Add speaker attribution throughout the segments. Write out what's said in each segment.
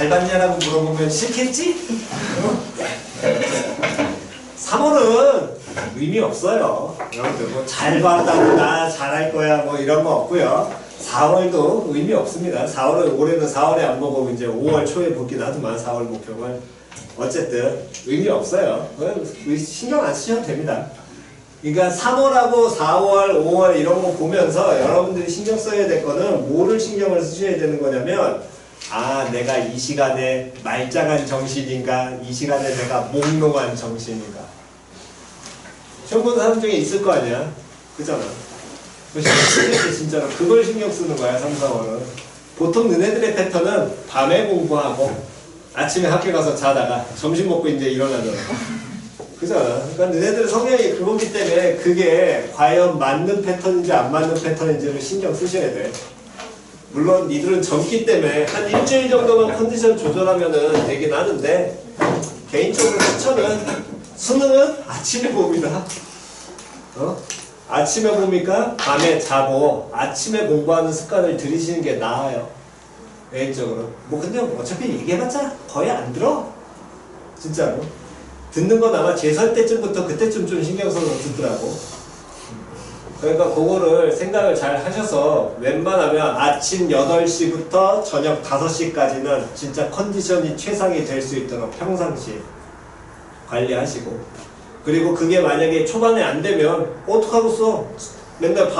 Speaker 1: 잘 봤냐라고 물어보면 싫겠지? 3월은 의미 없어요. 여러분들 뭐 잘 봤다고 나 잘할 거야 뭐 이런 거 없고요. 4월도 의미 없습니다. 4월은 올해는 4월에 안 보고 이제 5월 초에 보긴 하지만 4월 목표는 어쨌든 의미 없어요. 신경 안 쓰셔도 됩니다. 그러니까 3월하고 4월, 5월 이런 거 보면서 여러분들이 신경 써야 될 거는 뭐를 신경을 쓰셔야 되는 거냐면 아 내가 이 시간에 말짱한 정신인가 이 시간에 내가 몽롱한 정신인가 시험 보는 사람 중에 있을 거 아니야. 그잖아. 진짜로 그걸 신경 쓰는 거야 3, 4월은. 보통 너네들의 패턴은 밤에 공부하고 아침에 학교 가서 자다가 점심 먹고 이제 일어나잖아. 그잖아. 그러니까 너네들 성향이 그거기 때문에 그게 과연 맞는 패턴인지 안 맞는 패턴인지를 신경 쓰셔야 돼. 물론 니들은 젊기 때문에 한 일주일 정도만 컨디션 조절하면은 되긴 하는데 개인적으로 추천은 수능은 아침에 봅니다. 아침에 보니까 밤에 자고 아침에 공부하는 습관을 들이시는 게 나아요. 개인적으로. 뭐 근데 어차피 얘기해봤자 거의 안 들어. 진짜로. 듣는 건 아마 제설 때쯤부터 그때쯤 좀 신경 써서 듣더라고. 그러니까 그거를 생각을 잘 하셔서 웬만하면 아침 8시부터 저녁 5시까지는 진짜 컨디션이 최상이 될 수 있도록 평상시에 관리하시고 그리고 그게 만약에 초반에 안 되면 어떡하겠어? 맨날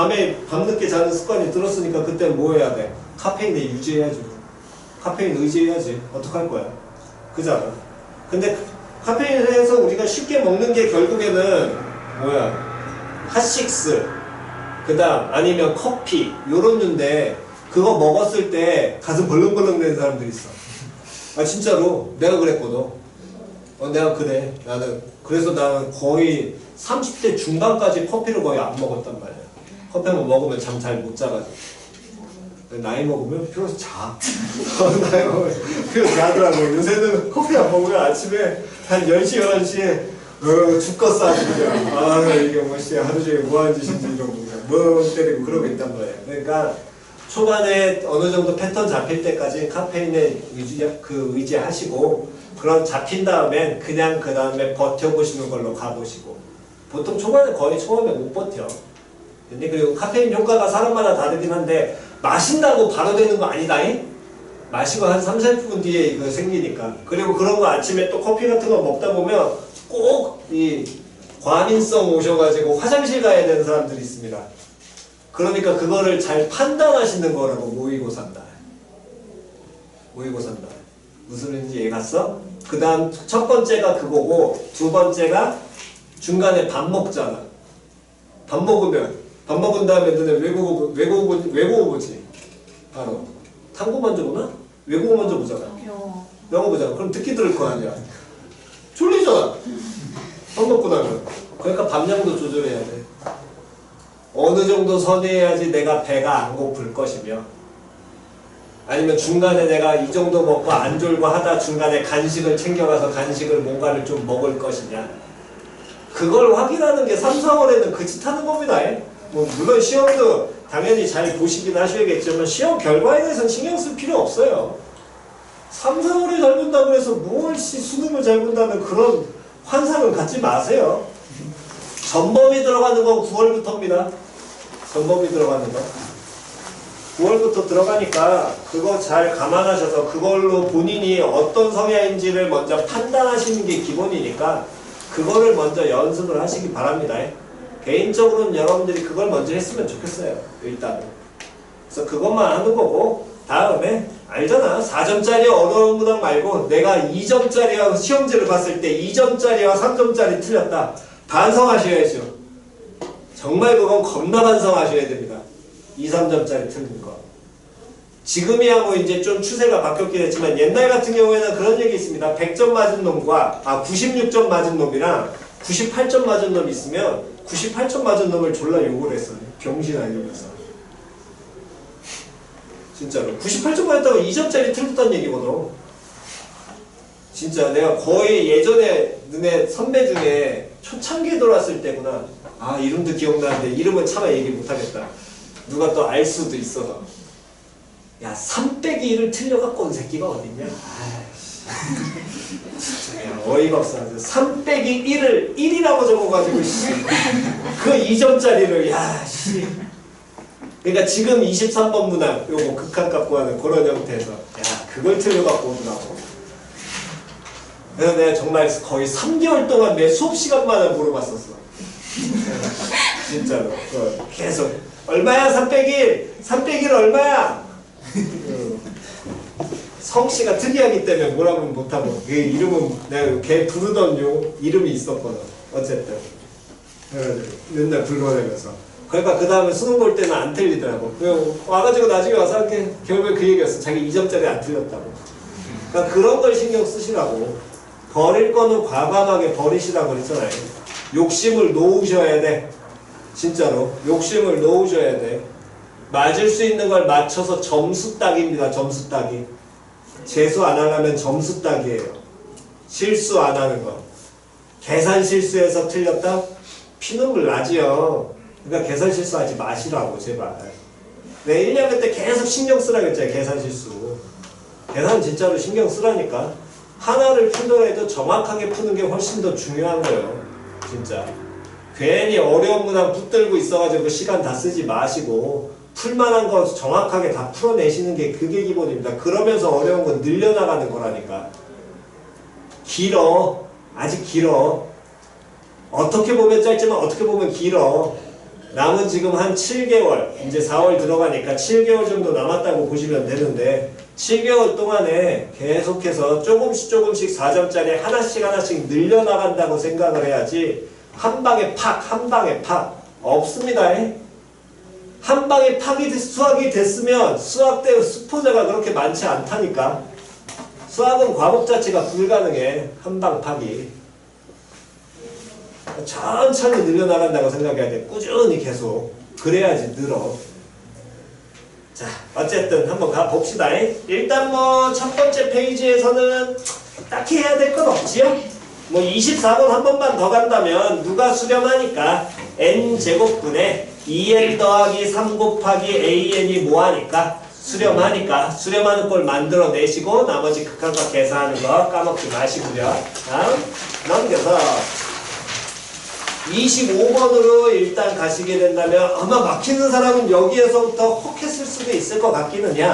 Speaker 1: 밤늦게 자는 습관이 들었으니까 그때 뭐 해야 돼? 카페인에 유지해야지. 카페인 의지해야지. 어떡할 거야? 그잖아. 근데 카페인을 해서 우리가 쉽게 먹는 게 결국에는 뭐야? 핫식스 그 다음 아니면 커피 요런 류인데 그거 먹었을 때 가슴 벌렁벌렁 되는 사람들이 있어. 아 진짜로 내가 그랬거든. 내가 그래. 그래서 나는 거의 30대 중반까지 커피를 거의 안 먹었단 말이야. 커피만 먹으면 잠 잘 못 자가지고. 나이 먹으면 피로서 자. 나이 먹으면 피로서 자더라고. 요새는 커피 안 먹으면 아침에 한 10시, 11시에 죽겠어 아주 그냥. 아 이게 뭐지 하루 종일 뭐하는 짓인지 이러고 멍 때리고 그러고 있단 말이야. 그러니까 초반에 어느 정도 패턴 잡힐 때까지 카페인에 의지하시고 그런 잡힌 다음엔 그냥 그 다음에 버텨보시는 걸로 가보시고 보통 초반에 거의 처음에 못 버텨. 근데 그리고 카페인 효과가 사람마다 다르긴 한데 마신다고 바로 되는 거 아니다잉? 마시고 한 3, 40분 뒤에 이거 생기니까. 그리고 그런 거 아침에 또 커피 같은 거 먹다 보면 꼭 이 과민성 오셔가지고 화장실 가야 되는 사람들이 있습니다. 그러니까 그거를 잘 판단하시는 거라고 모의고사인다. 모의고사인다. 무슨 말인지 이해 갔어? 그 다음 첫 번째가 그거고 두 번째가 중간에 밥 먹잖아. 밥 먹은 다음에 너네 외국어 보지? 바로 탐구 먼저 보나? 외국어 먼저 보잖아. 영어 보잖아. 그럼 듣기 들을 거 아니야. 졸리잖아. 밥 먹고 나면. 그러니까 밥량도 조절해야 돼. 어느 정도 선회해야지 내가 배가 안 고플 것이며 아니면 중간에 내가 이 정도 먹고 안 졸고 하다 중간에 간식을 챙겨가서 간식을 뭔가를 좀 먹을 것이냐 그걸 확인하는 게 3, 4월에는 그 짓 하는 겁니다. 뭐 물론 시험도 당연히 잘 보시긴 하셔야겠지만 시험 결과에 대해서는 신경 쓸 필요 없어요. 3, 4월에 잘 본다고 해서 무엇이 수능을 잘 본다는 그런 환상을 갖지 마세요. 전범이 들어가는 건 9월부터입니다. 전범이 들어가는 거. 9월부터 들어가니까 그거 잘 감안하셔서 그걸로 본인이 어떤 성향인지를 먼저 판단하시는 게 기본이니까 그거를 먼저 연습을 하시기 바랍니다. 개인적으로는 여러분들이 그걸 먼저 했으면 좋겠어요. 일단은. 그래서 그것만 하는 거고 다음에 알잖아. 4점짜리 어려운 문항 말고 내가 2점짜리와 시험지를 봤을 때 2점짜리와 3점짜리 틀렸다. 반성하셔야죠. 정말 그건 겁나 반성하셔야 됩니다. 2, 3점짜리 틀린 거. 지금이야 뭐 이제 좀 추세가 바뀌었긴 했지만 옛날 같은 경우에는 그런 얘기 있습니다. 100점 맞은 놈과 96점 맞은 놈이랑 98점 맞은 놈이 있으면 98점 맞은 놈을 졸라 욕을 했어요. 병신아 이러면서. 진짜로 98점 맞았다고 2점짜리 틀렸다는 얘기거든. 진짜 내가 거의 예전에 너네 선배 중에 초창기에 들어왔을 때구나. 아 이름도 기억나는데 이름은 차마 얘기 못하겠다. 누가 또 알 수도 있어서. 야, 3 빼기 1을 틀려갖고 온 새끼가 어딨냐? 진짜 어이가 없어. 3 빼기 1을 1이라고 적어가지고, 씨. 그 2점짜리를, 야, 씨. 그러니까 지금 23번 문항, 요거 극한값 구하는 그런 형태에서, 야, 그걸 틀려갖고 오더라고. 그래서 내가 정말 거의 3개월 동안 내 수업 시간마다 물어봤었어. 진짜로. 계속. 얼마야, 3 빼기 1? 3 빼기 1 얼마야? 성씨가 특이하기 때문에 뭐라고는 못하고 그 이름은 내가 걔 부르던 이름이 있었거든. 어쨌든 그래가지고 맨날 불러내면서 그러니까 그 다음에 수능 볼 때는 안 틀리더라고. 와가지고 나중에 와서 결국에 그 얘기였어. 자기 2점짜리 안 틀렸다고. 그러니까 그런 걸 신경 쓰시라고. 버릴 거는 과감하게 버리시라고 그랬잖아요. 욕심을 놓으셔야 돼. 진짜로 욕심을 놓으셔야 돼. 맞을 수 있는 걸 맞춰서 점수 따기입니다. 점수 따기. 재수 안 하려면 점수 따기예요. 실수 안 하는 거. 계산 실수해서 틀렸다? 피눈물 나지요. 그러니까 계산 실수하지 마시라고 제발. 내 1학년 때 계속 신경 쓰라고 했잖아요. 계산 실수. 계산 진짜로 신경 쓰라니까. 하나를 풀더라도 정확하게 푸는 게 훨씬 더 중요한 거예요. 진짜. 괜히 어려운 문항 붙들고 있어가지고 시간 다 쓰지 마시고 풀만한 거 정확하게 다 풀어내시는 게 그게 기본입니다. 그러면서 어려운 건 늘려나가는 거라니까. 길어. 아직 길어. 어떻게 보면 짧지만 어떻게 보면 길어. 남은 지금 한 7개월, 이제 4월 들어가니까 7개월 정도 남았다고 보시면 되는데 7개월 동안에 계속해서 조금씩 4점짜리 하나씩 늘려나간다고 생각을 해야지 한 방에 팍, 한 방에 팍 없습니다. 한 방에 팍이 수학이 됐으면 수학 때 수포자가 그렇게 많지 않다니까. 수학은 과목 자체가 불가능해. 한 방 팍이. 천천히 늘려나간다고 생각해야 돼. 꾸준히 계속. 그래야지 늘어. 자, 어쨌든 한번 가봅시다. 일단 뭐 첫 번째 페이지에서는 딱히 해야 될 건 없지요? 뭐 24번 한 번만 더 간다면 누가 수렴하니까 n제곱분에 2n 더하기 3 곱하기 an이 뭐하니까 수렴하니까 수렴하는 걸 만들어내시고 나머지 극한값 계산하는 거 까먹지 마시고요. 다음 넘겨서 25번으로 일단 가시게 된다면 아마 막히는 사람은 여기에서부터 혹 했을 수도 있을 것 같기는 해.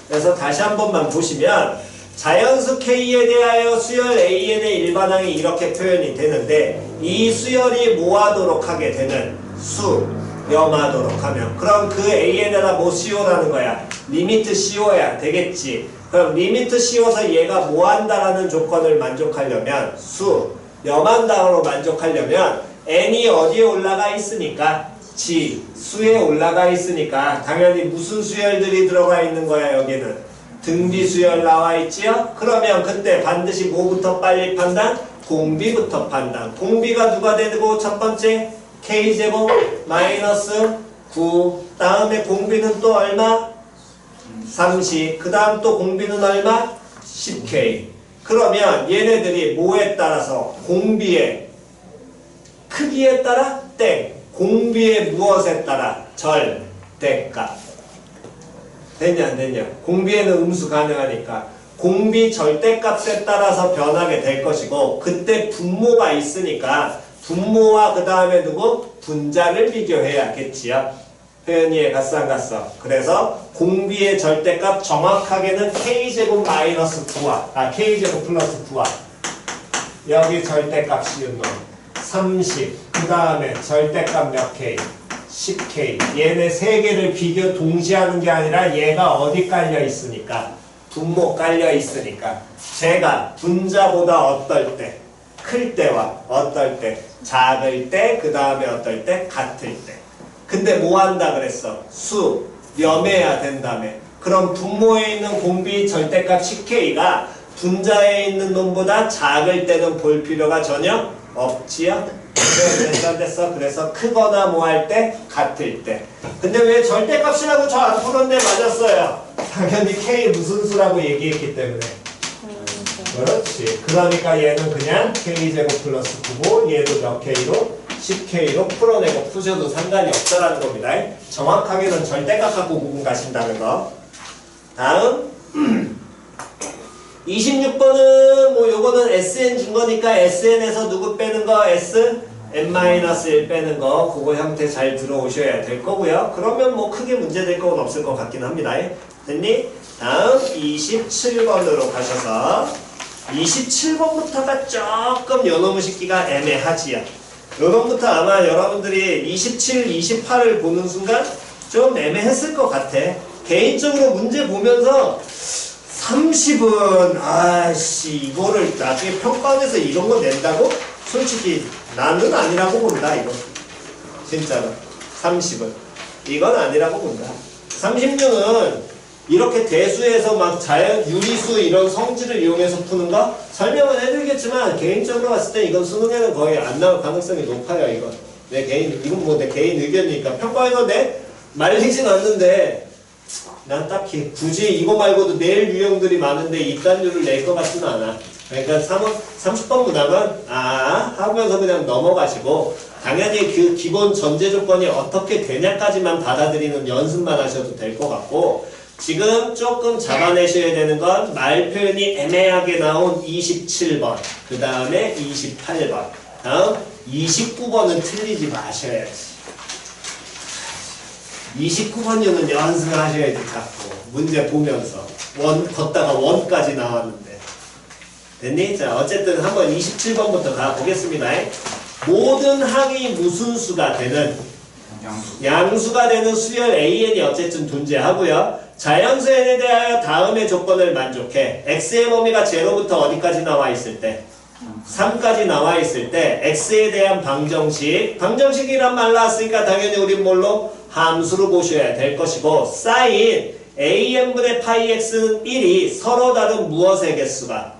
Speaker 1: 그래서 다시 한 번만 보시면 자연수 K에 대하여 수열 AN의 일반항이 이렇게 표현이 되는데 이 수열이 뭐하도록 하게 되는 수렴하도록 하면 그럼 그 AN에다 뭐 씌워라는 거야? 리미트 씌워야 되겠지. 그럼 리미트 씌워서 얘가 뭐한다라는 조건을 만족하려면 수렴한다로 만족하려면 n이 어디에 올라가 있으니까 수에 올라가 있으니까 당연히 무슨 수열들이 들어가 있는 거야. 여기는 등비수열 나와 있지요? 그러면 그때 반드시 뭐부터 빨리 판단? 공비부터 판단. 공비가 누가 되고 첫 번째 k제곱 마이너스 9 다음에 공비는 또 얼마? 30 그 다음 또 공비는 얼마? 10k. 그러면 얘네들이 뭐에 따라서 공비의 크기에 따라 땡. 공비의 무엇에 따라 절대값. 됐냐 안 됐냐? 공비에는 음수 가능하니까 공비 절대값에 따라서 변하게 될 것이고 그때 분모가 있으니까 분모와 그 다음에 누구? 분자를 비교해야겠지요. 표현이에 갔어 안 갔어? 그래서 공비의 절대값 정확하게는 k제곱 마이너스 9와 k제곱 플러스 9와 여기 절대값 씌운 놈 30, 그 다음에 절대값 몇 K? 10K. 얘네 세 개를 비교 동시하는 게 아니라 얘가 어디 깔려 있으니까? 분모 깔려 있으니까. 제가 분자보다 어떨 때? 클 때와 어떨 때? 작을 때, 그 다음에 어떨 때? 같을 때. 근데 뭐 한다 그랬어? 수렴해야 된다며. 그럼 분모에 있는 공비 절대값 10K가 분자에 있는 놈보다 작을 때는 볼 필요가 전혀 없지요? 됐어. 그래서 크거나 뭐 할 때 같을 때. 근데 왜 절대값이라고 저 안 풀었네 맞았어요. 당연히 K 무슨 수라고 얘기했기 때문에. 그렇지. 그러니까 얘는 그냥 K제곱 플러스 9고 얘도 몇 K로? 10K로 풀어내고 푸셔도 상관이 없다라는 겁니다. 정확하게는 절대값 갖고 구분 가신다는 거. 다음 26번은 뭐 요거는 SN 준 거니까 SN에서 누구 빼는 거? S? n-1 빼는 거 그거 형태 잘 들어오셔야 될 거고요. 그러면 뭐 크게 문제될 건 없을 것 같긴 합니다. 됐니? 다음 27번으로 가셔서 27번부터가 조금 요놈의 식기가 애매하지요. 요놈부터 아마 여러분들이 27, 28을 보는 순간 좀 애매했을 것 같아. 개인적으로 문제 보면서 30은 아씨 이거를 나중에 평가원에서 이런 거 낸다고? 솔직히 나는 아니라고 본다 이거. 진짜로 30은 이건 아니라고 본다. 36은 이렇게 대수에서 막 자연 유리수 이런 성질을 이용해서 푸는 거 설명은 해드리겠지만 개인적으로 봤을 때 이건 수능에는 거의 안 나올 가능성이 높아요. 이건 이건 뭐 내 개인 의견이니까 평가에서 내 말리진 않는데 난 딱히 굳이 이거 말고도 낼 유형들이 많은데 입단율을 낼 것 같지는 않아. 그러니까 30번 문항은 하면서 그냥 넘어가시고 당연히 그 기본 전제 조건이 어떻게 되냐까지만 받아들이는 연습만 하셔도 될 것 같고 지금 조금 잡아내셔야 되는 건 말 표현이 애매하게 나온 27번 그 다음에 28번 다음 29번은 틀리지 마셔야지. 29번류는 연습을 하셔야지 자꾸 문제 보면서 걷다가 원까지 나왔는데 됐니? 자 어쨌든 한번 27번부터 가보겠습니다. 모든 항이 무슨 수가 되는 양수가 되는 수열 AN이 어쨌든 존재하고요. 자연수 N에 대하여 다음의 조건을 만족해. X의 범위가 0부터 어디까지 나와 있을 때 3까지 나와 있을 때 X에 대한 방정식이란 말 나왔으니까 당연히 우린 뭘로? 함수로 보셔야 될 것이고 사인 AN분의 파이 X는 1이 서로 다른 무엇의 개수가?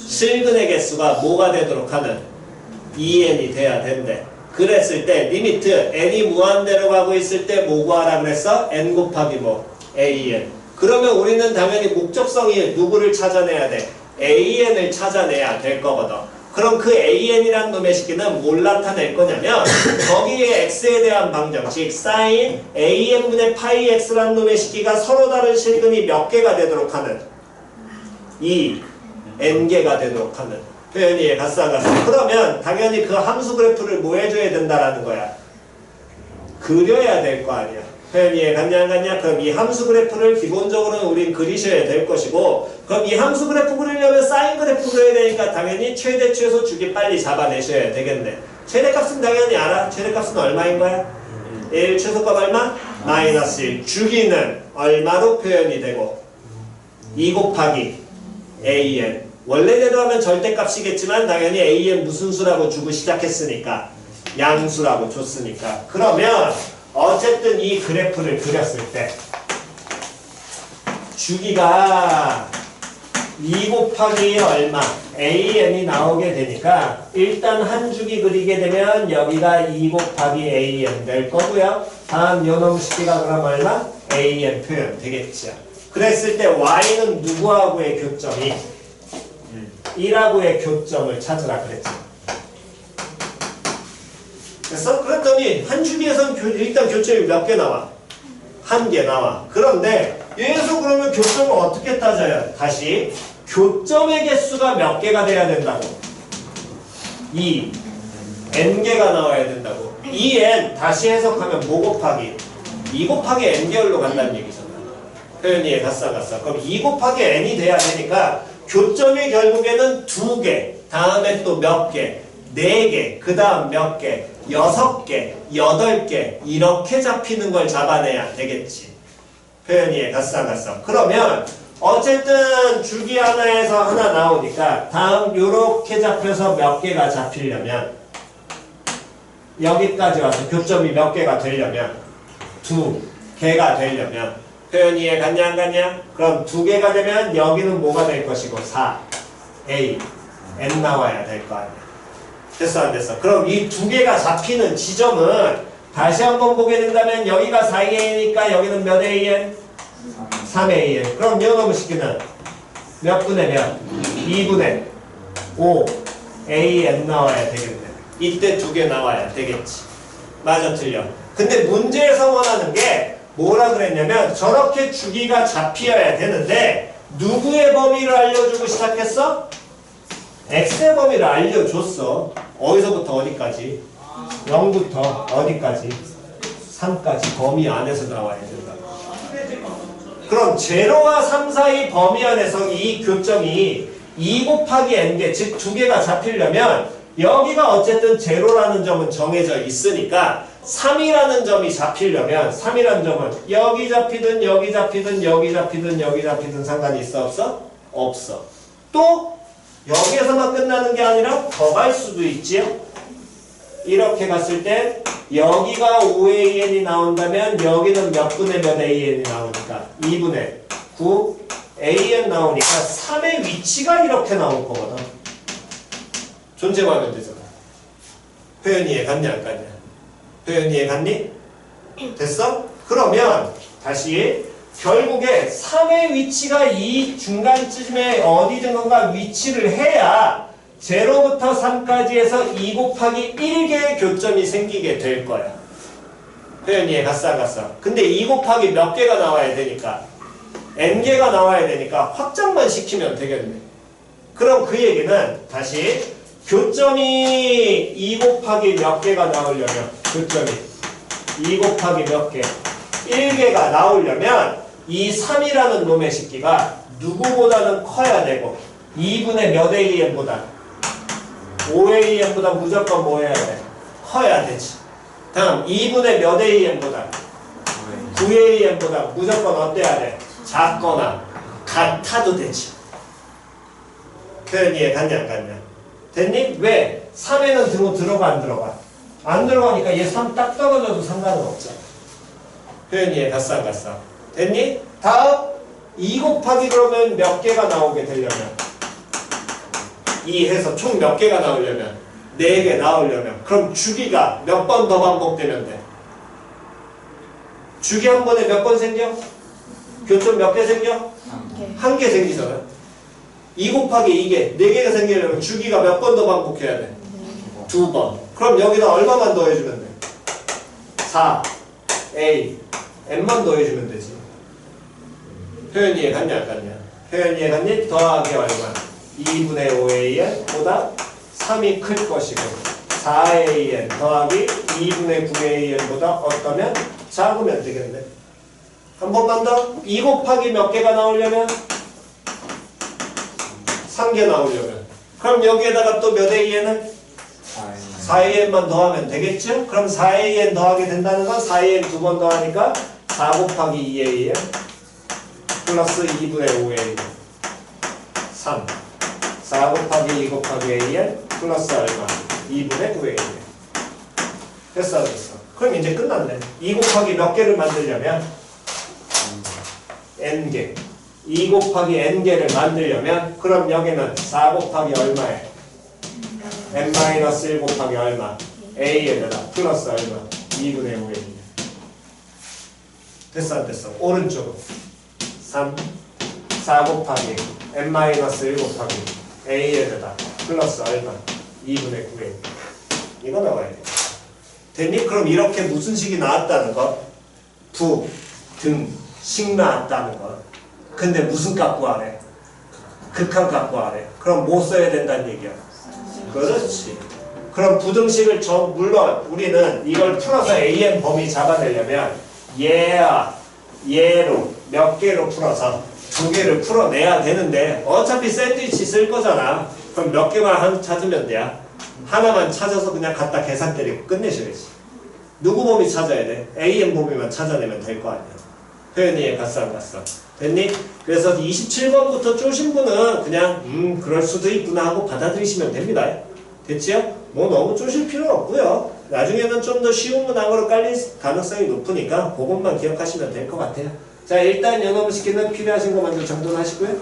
Speaker 1: 실근의 개수가 뭐가 되도록 하는? 2n이 돼야 된대. 그랬을 때 리미트 n이 무한대로 가고 있을 때 뭐 구하라 그랬어? n 곱하기 뭐? an. 그러면 우리는 당연히 목적성이 누구를 찾아내야 돼? an을 찾아내야 될 거거든. 그럼 그 an이란 놈의 식기는 뭘 나타낼 거냐면 거기에 x에 대한 방정식 sin an분의 파이 x란 놈의 식기가 서로 다른 실근이 몇 개가 되도록 하는? 2n개가 되도록 하는 표현이 가싸가싸. 그러면 당연히 그 함수 그래프를 뭐 해줘야 된다라는 거야? 그려야 될 거 아니야. 표현이 갔냐 안 갔냐? 그럼 이 함수 그래프를 기본적으로는 우린 그리셔야 될 것이고 그럼 이 함수 그래프 그리려면 사인 그래프 그려야 되니까 당연히 최대 최소 주기 빨리 잡아내셔야 되겠네. 최대값은 당연히 알아. 최대값은 얼마인 거야? 1 최소값 얼마? 마이너스 1. 주기는 얼마로 표현이 되고 2 곱하기 an. 원래대로 하면 절대값이겠지만 당연히 an 무슨 수라고 주고 시작했으니까 양수라고 줬으니까 그러면 어쨌든 이 그래프를 그렸을 때 주기가 2 곱하기 얼마 an이 나오게 되니까 일단 한 주기 그리게 되면 여기가 2 곱하기 an 될 거고요. 다음 요놈 식기가 그럼 얼마? an 표현 되겠죠. 그랬을 때 y는 누구하고의 교점이? 1하고의 교점을 찾으라 그랬죠. 그래서 그랬더니 한 주기에서는 일단 교점이 몇 개 나와? 1개 나와. 그런데 여기서 그러면 교점을 어떻게 따져요? 다시 교점의 개수가 몇 개가 돼야 된다고? 2 n개가 나와야 된다고. 2n 다시 해석하면 뭐 곱하기? 2 곱하기 n개월로 간다는 얘기잖아. 표현이 가싸가싸. 그럼 2 곱하기 n이 돼야 되니까 교점이 결국에는 2개, 다음에 또 몇 개, 4개, 그 다음 몇 개, 6개, 8개 이렇게 잡히는 걸 잡아내야 되겠지. 표현이 가싸가싸. 그러면 어쨌든 주기 하나에서 하나 나오니까 다음 요렇게 잡혀서 몇 개가 잡히려면 여기까지 와서 교점이 몇 개가 되려면 2개가 되려면 표현 이해 갔냐 안 갔냐? 그럼 2개가 되면 여기는 뭐가 될 것이고 4, A, N 나와야 될 거 아니야. 됐어 안 됐어? 그럼 이 2개가 잡히는 지점은 다시 한번 보게 된다면 여기가 4AN이니까 여기는 몇 AN? 3AN. 그럼 요놈의 식기는 몇 분의 몇? 2분의 5 AN 나와야 되겠네. 이때 2개 나와야 되겠지. 맞아 틀려. 근데 문제에서 원하는 게 뭐라 그랬냐면 저렇게 주기가 잡혀야 되는데 누구의 범위를 알려주고 시작했어? x의 범위를 알려줬어. 어디서부터 어디까지? 0부터 어디까지? 3까지 범위 안에서 나와야 된다. 그럼 제로와 3 사이 범위 안에서 이 교점이 2 곱하기 n개, 즉 두 개가 잡히려면 여기가 어쨌든 제로라는 점은 정해져 있으니까 3이라는 점이 잡히려면 3이라는 점은 여기 잡히든 여기 잡히든 여기 잡히든 여기 잡히든 상관이 있어 없어? 없어. 또 여기에서만 끝나는 게 아니라 더 갈 수도 있지요. 이렇게 갔을 때 여기가 5an이 나온다면 여기는 몇 분의 몇 an이 나오니까 2분의 9 an 나오니까 3의 위치가 이렇게 나올 거거든. 존재하면 되잖아. 표현이 이해 갔냐 안 갔냐? 표현이 이해 갔니? 됐어? 그러면 다시 결국에 3의 위치가 이 중간쯤에 어디든가 위치를 해야 0부터 3까지 해서 2 곱하기 1개의 교점이 생기게 될 거야. 표현이 이해 갔어 안 갔어? 근데 2 곱하기 몇 개가 나와야 되니까 n개가 나와야 되니까 확장만 시키면 되겠네. 그럼 그 얘기는 다시 교점이 2 곱하기 몇 개가 나오려면 교점이 2 곱하기 몇 개 1개가 나오려면 이 3이라는 놈의 식기가 누구보다는 커야 되고 2분의 몇 AN보다 5AN보다 무조건 뭐 해야 돼? 커야 되지. 다음 2분의 몇 AN보다 9AN보다 무조건 어때야 돼? 작거나 같아도 되지. 표현 이해 갔냐 안 갔냐? 됐니? 왜? 3에는 등호 들어가 안 들어가? 안 들어가니까 얘 3 딱 떨어져도 상관은 없잖아. 표현 이해 갔어 안 갔어? 됐니? 다음 2 곱하기 그러면 몇 개가 나오게 되려면 2 해서 총 몇 개가 나오려면 4개 나오려면 그럼 주기가 몇 번 더 반복되면 돼? 주기 한 번에 몇 번 생겨? 교점 몇 개 생겨? 1개 생기잖아. 2 곱하기 2개 4개가 생기려면 주기가 몇 번 더 반복해야 돼? 2번. 그럼 여기다 얼마만 더해주면 돼? 4 A n만 더해주면 되지. 표현 이해 갔냐 안 갔냐? 표현 이해 갔니? 더하기 얼마? 2분의 5an 보다 3이 클 것이고 4an 더하기 2분의 9an보다 어떠면 작으면 되겠네. 한 번만 더. 2 곱하기 몇 개가 나오려면 3개 나오려면 그럼 여기에다가 또 몇 an을 4an만 더하면 되겠죠? 그럼 4an 더하게 된다는 건 4an 두 번 더하니까 4 곱하기 2an 플러스 2분의 5an 3 4 곱하기 2 곱하기 an 플러스 얼마? 2분의 9an 됐어 됐어. 그럼 이제 끝났네. 2 곱하기 몇 개를 만들려면 n개 2 곱하기 n개를 만들려면 그럼 여기는 4 곱하기 얼마에 n-1 곱하기 얼마? an에다 플러스 얼마? 2분의 5n 됐어 안 됐어? 오른쪽으로 3 4 곱하기 n-1 곱하기 an에다 플러스 얼마? 2분의 9n 이거 나와야 돼. 됐니? 그럼 이렇게 무슨 식이 나왔다는 거? 부, 등, 식 나왔다는 거. 근데 무슨 값 구하래? 극한 값 구하래. 그럼 뭐 써야 된다는 얘기야? 그렇지. 그럼 부등식을 물론 우리는 이걸 풀어서 an 범위 잡아내려면 얘로 몇 개로 풀어서 2개를 풀어내야 되는데 어차피 샌드위치 쓸 거잖아. 그럼 몇 개만 찾으면 돼. 하나만 찾아서 그냥 갖다 계산 때리고 끝내셔야지. 누구 범위 찾아야 돼? an 범위만 찾아내면 될 거 아니야. 표현 이해 갔어 안 갔어? 됐니? 그래서 27번부터 쪼신 분은 그냥 그럴 수도 있구나 하고 받아들이시면 됩니다. 됐지요? 뭐 너무 쪼실 필요 없고요. 나중에는 좀 더 쉬운 문항으로 깔릴 가능성이 높으니까 그것만 기억하시면 될 것 같아요. 자, 일단 연어부 시키는 필요하신 거 먼저 정돈하시고요.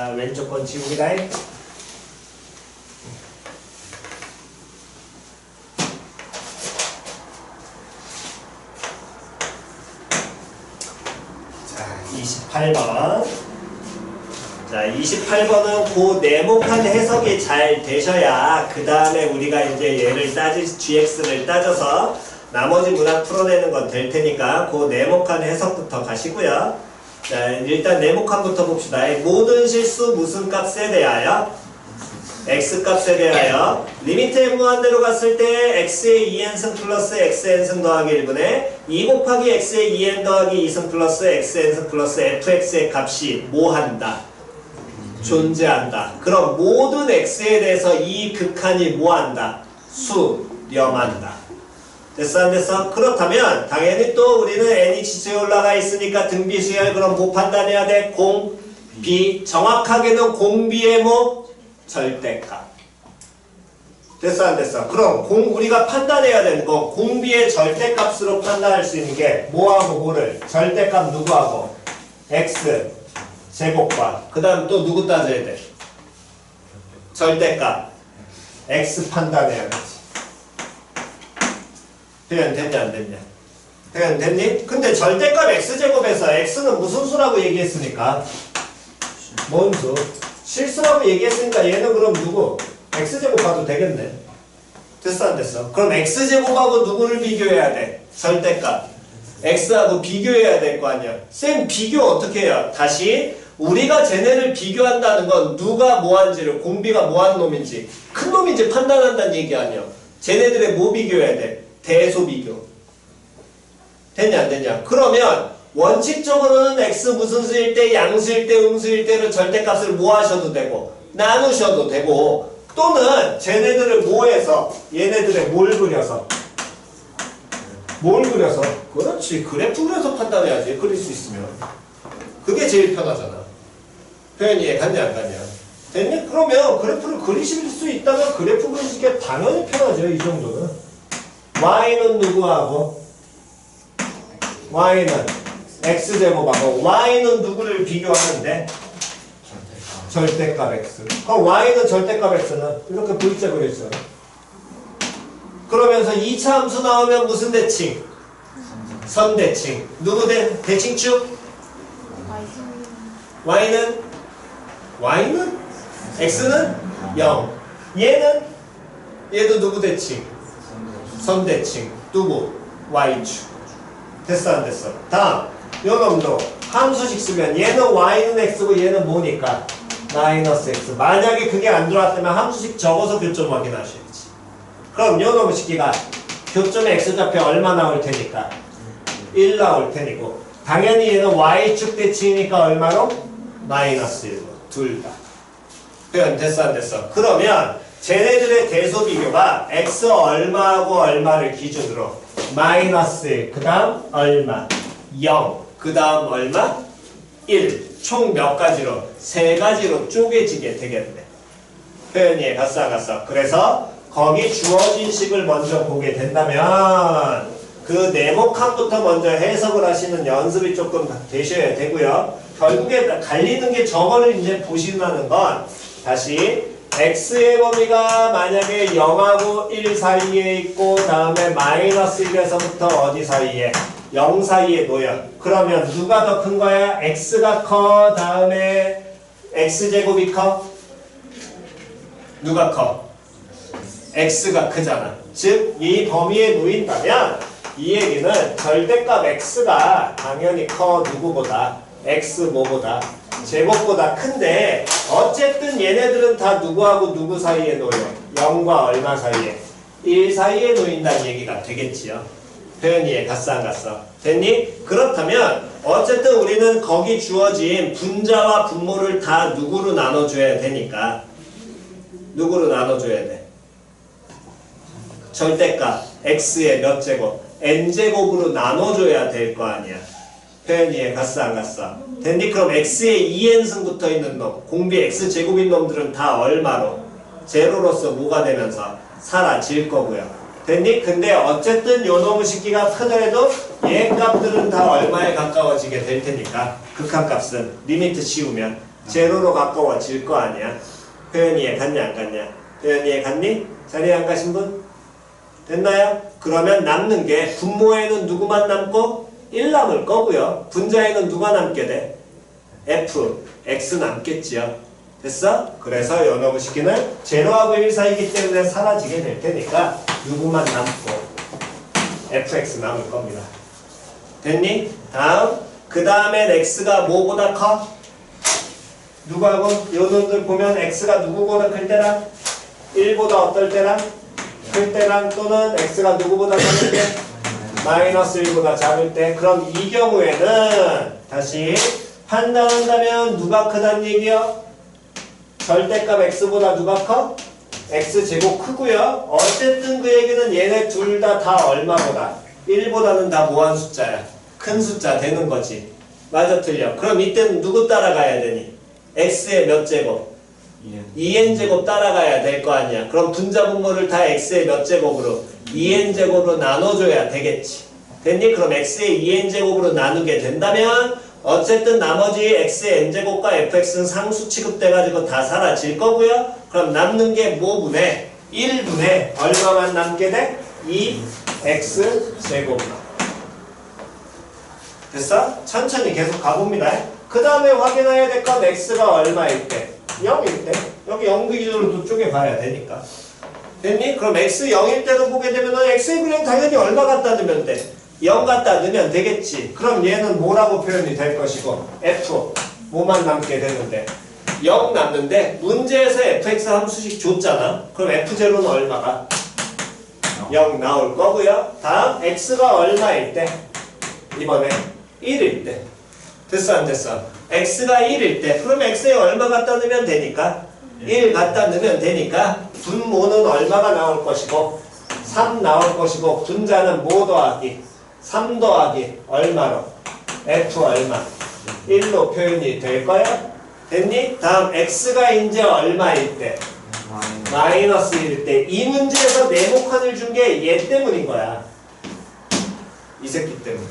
Speaker 1: 자, 왼쪽 건 지웁니다. 자, 28번. 자, 28번은 그 네모칸 해석이 잘 되셔야 그 다음에 우리가 이제 얘를 GX를 따져서 나머지 문항 풀어내는 건 될 테니까 그 네모칸 해석부터 가시고요. 자, 일단 네모칸부터 봅시다. 모든 실수 무슨 값에 대하여? x 값에 대하여 리미트 n 무한대로 갔을 때 x의 2n승 플러스 xn승 더하기 1분의 2 곱하기 x의 2n 더하기 2승 플러스 xn승 플러스 fx의 값이 뭐 한다? 존재한다. 그럼 모든 x에 대해서 이 극한이 뭐 한다? 수렴한다. 됐어 안 됐어? 그렇다면 당연히 또 우리는 n이 지수에 올라가 있으니까 등비수열 그럼 뭐 판단해야 돼? 공, 비. 정확하게는 공비의 뭐? 절대값. 됐어 안 됐어? 그럼 우리가 판단해야 되는 거 공비의 절대값으로 판단할 수 있는 게 뭐하고 뭐를? 절대값 누구하고? x 제곱과 그 다음 또 누구 따져야 돼? 절대값 x 판단해야 되지. 표현 됐냐 안 됐냐? 표현 됐니? 근데 절대값 x제곱에서 x는 무슨 수라고 얘기했으니까? 뭔 수? 실수라고 얘기했으니까 얘는 그럼 누구? x제곱 봐도 되겠네. 됐어 안 됐어? 그럼 x제곱하고 누구를 비교해야 돼? 절대값 x하고 비교해야 될 거 아니야. 쌤 비교 어떻게 해요? 다시 우리가 쟤네를 비교한다는 건 누가 뭐한지를 공비가 뭐한 놈인지 큰 놈인지 판단한다는 얘기 아니야. 쟤네들의 뭐 비교해야 돼? 대소 비교. 됐냐 안 됐냐? 그러면 원칙적으로는 x 무슨 수일 때 양수일 때 음수일 때를 절대값을 뭐 하셔도 되고 나누셔도 되고 또는 쟤네들을 뭐 해서 얘네들의 뭘 그려서 그렇지 그래프 그려서 판단해야지. 그릴 수 있으면 그게 제일 편하잖아. 표현이 이해 갔냐 안 갔냐? 됐니? 그러면 그래프를 그리실 수 있다면 그래프 그리시기에 당연히 편하죠. 이 정도는. y는 누구하고? y는 x제곱하고 y는 누구를 비교하는데? 절대값 x. 그럼 y는 절대값 x는 이렇게 V자 그려있어요. 그러면서 2차 함수 나오면 무슨 대칭? 선대칭. 누구 대칭축? y는 x는 0. 얘도 누구 대칭? 선대칭. 누구? y축. 됐어 안 됐어? 다음 요 놈도 함수식 쓰면 얘는 y는 x고 얘는 뭐니까? 마이너스 x. 만약에 그게 안 들어왔다면 함수식 적어서 교점 확인하셔야지. 그럼 요 놈의 식기가 교점의 x좌표 얼마 나올 테니까? 1 나올 테니고 당연히 얘는 y축 대칭이니까 얼마로? 마이너스 1로. 둘 다. 표현 됐어 안 됐어? 그러면 쟤네들의 대소 비교가 x 얼마하고 얼마를 기준으로 마이너스 1, 그 다음 얼마? 0, 그 다음 얼마? 1. 총 몇 가지로? 세 가지로 쪼개지게 되겠네. 표현이 갔어 안 갔어? 그래서 거기 주어진 식을 먼저 보게 된다면 그 네모칸부터 먼저 해석을 하시는 연습이 조금 되셔야 되고요. 결국에 갈리는 게 저거를 이제 보시는 건 다시 x의 범위가 만약에 0하고 1 사이에 있고 다음에 마이너스 1에서부터 어디 사이에? 0 사이에 놓여. 그러면 누가 더 큰 거야? x가 커? 다음에 x제곱이 커? 누가 커? x가 크잖아. 즉 이 범위에 놓인다면 이 얘기는 절대값 x가 당연히 커 누구보다? x 뭐보다? 제곱보다 큰데 어쨌든 얘네들은 다 누구하고 누구 사이에 놓여? 0과 얼마 사이에? 1 사이에 놓인다는 얘기가 되겠지요. 표현이 갔어 안 갔어? 됐니? 그렇다면 어쨌든 우리는 거기 주어진 분자와 분모를 다 누구로 나눠줘야 되니까 누구로 나눠줘야 돼? 절대값 x의 몇 제곱? n제곱으로 나눠줘야 될 거 아니야. 표현이 갔어 안 갔어? 됐니? 그럼 x의 2n승 붙어있는 놈 공비 x제곱인 놈들은 다 얼마로? 제로로서 뭐가 되면서 사라질 거고요. 됐니? 근데 어쨌든 요 놈의 식기가 크더라도 얘 값들은 다 얼마에 가까워지게 될 테니까 극한값은 리미트 씌우면 제로로 가까워질 거 아니야. 표현 이해 갔냐 안 갔냐? 표현 이해 갔니? 자리에 안 가신 분? 됐나요? 그러면 남는 게 분모에는 누구만 남고 1 남을 거고요. 분자에는 누가 남게 돼? F, X 남겠지요. 됐어? 그래서 연어부식기는 제로하고 1 사이기 때문에 사라지게 될 테니까 누구만 남고 fx 남을 겁니다. 됐니? 다음 그 다음엔 x가 뭐보다 커? 누구하고? 요 놈들 보면 x가 누구보다 클 때랑 1보다 어떨 때랑 클 때랑 또는 x가 누구보다 작을 때 마이너스 1보다 작을 때 그럼 이 경우에는 다시 판단한다면 누가 크다는 얘기요? 절대값 x보다 누가 커? x제곱 크고요. 어쨌든 그 얘기는 얘네 둘 다 얼마보다? 1보다는 다 뭐한 숫자야? 큰 숫자 되는 거지. 맞아 틀려? 그럼 이때는 누구 따라가야 되니? x의 몇 제곱? 2n제곱 따라가야 될 거 아니야. 그럼 분자 분모를 다 x의 몇 제곱으로? 2n제곱으로 나눠줘야 되겠지. 됐니? 그럼 x의 2n제곱으로 나누게 된다면 어쨌든 나머지 x의 n제곱과 fx는 상수 취급돼가지고 다 사라질 거고요. 그럼 남는 게 뭐분의? 1분의 얼마만 남게 돼? 2x제곱만. 됐어? 천천히 계속 가봅니다. 그 다음에 확인해야 될 건 x가 얼마일 때? 0일 때. 여기 0 기준으로 두 쪽에 봐야 되니까. 됐니? 그럼 x 0일 때도 보게 되면 x의 그냥 당연히 얼마 갖다 넣으면 돼? 0 갖다 넣으면 되겠지. 그럼 얘는 뭐라고 표현이 될 것이고 f 뭐만 남게 되는데 0 남는데 문제에서 fx 함수식 줬잖아. 그럼 f0는 얼마가? 0 나올 거고요. 다음 x가 얼마일 때? 이번에 1일 때. 됐어 안 됐어? x가 1일 때 그럼 x에 얼마 갖다 넣으면 되니까 1 갖다 넣으면 되니까 분모는 얼마가 나올 것이고 3 나올 것이고 분자는 뭐 더하기? 3 더하기 얼마로? f 얼마? 1로 표현이 될 거야? 됐니? 다음 x가 이제 얼마일 때? 마이너스 1일 때. 이 문제에서 네모칸을 준 게 얘 때문인 거야. 이 새끼 때문에.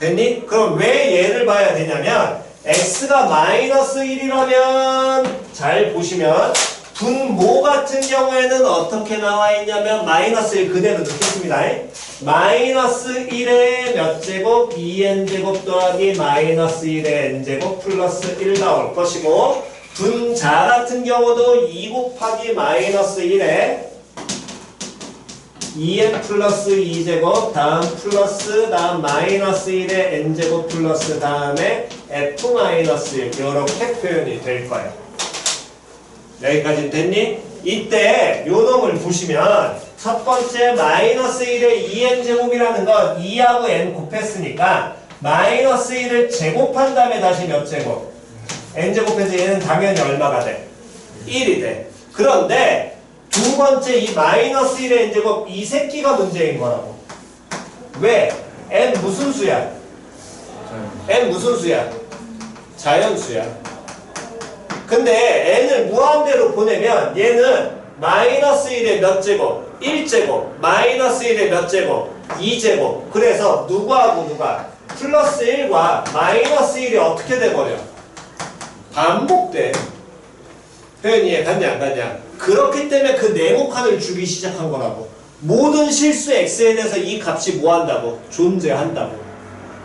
Speaker 1: 됐니? 그럼 왜 얘를 봐야 되냐면 x가 마이너스 1이라면 잘 보시면 분모 같은 경우에는 어떻게 나와 있냐면 마이너스 1 그대로 넣겠습니다. 마이너스 1의 몇 제곱? 2n제곱 더하기 마이너스 1의 n제곱 플러스 1 나올 것이고 분자 같은 경우도 2 곱하기 마이너스 1에 2n 플러스 2제곱 다음 플러스 다음 마이너스 1의 n제곱 플러스 다음에 f 마이너스 1 이렇게 표현이 될 거예요. 여기까지 됐니? 이때 요 놈을 보시면 첫 번째 마이너스 1의 2n제곱이라는 건 2하고 n 곱했으니까 마이너스 1을 제곱한 다음에 다시 몇 제곱? n제곱해서 얘는 당연히 얼마가 돼? 1이 돼. 그런데 두 번째 이 마이너스 1의 n제곱 이 새끼가 문제인 거라고. 왜? n 무슨 수야? n 무슨 수야? 자연수야. 근데 n을 무한대로 보내면 얘는 마이너스 1의 몇 제곱? 1제곱. 마이너스 1의 몇 제곱? 2제곱. 그래서 누구하고 누가? 플러스 1과 마이너스 1이 어떻게 돼버려? 반복돼. 표현 이해 갔냐 안 갔냐? 그렇기 때문에 그 네모칸을 주기 시작한 거라고. 모든 실수 x에 대해서 이 값이 뭐 한다고? 존재한다고.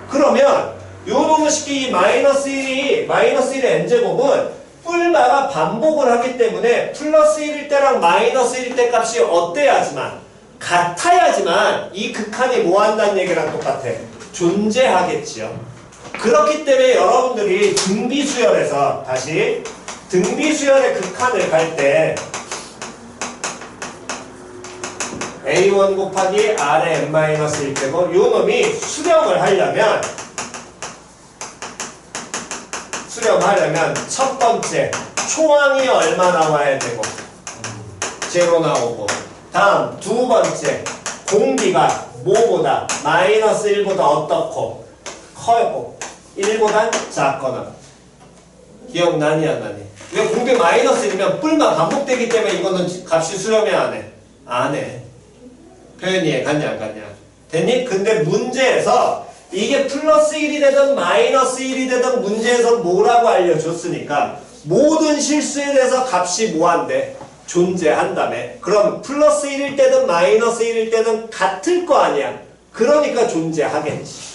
Speaker 1: 그러면 요 놈의 식기 이 마이너스 1의 n제곱은 뿔마가 반복을 하기 때문에 플러스 1일 때랑 마이너스 1일 때 값이 어때야지만 같아야지만 이 극한이 뭐 한다는 얘기랑 똑같아. 존재하겠지요. 그렇기 때문에 여러분들이 등비수열에서 다시 등비수열의 극한을 갈 때 a1 곱하기 r의 n-1제곱 요 놈이 수렴을 하려면 첫 번째 초항이 얼마 나와야 되고 제로 나오고 다음 두 번째 공비가 뭐보다 마이너스 1보다 어떻고 커고 1보다 작거나 기억나니 안 나니? 왜 공비 마이너스 1이면 뿔만 반복되기 때문에 이거는 값이 수렴해 안 해? 안 해. 표현이 해 갔냐 안 갔냐? 됐니? 근데 문제에서 이게 플러스 1이 되든 마이너스 1이 되든 문제에서 뭐라고 알려줬으니까 모든 실수에 대해서 값이 뭐한대? 존재한다며. 그럼 플러스 1일 때든 마이너스 1일 때든 같을 거 아니야. 그러니까 존재하겠지.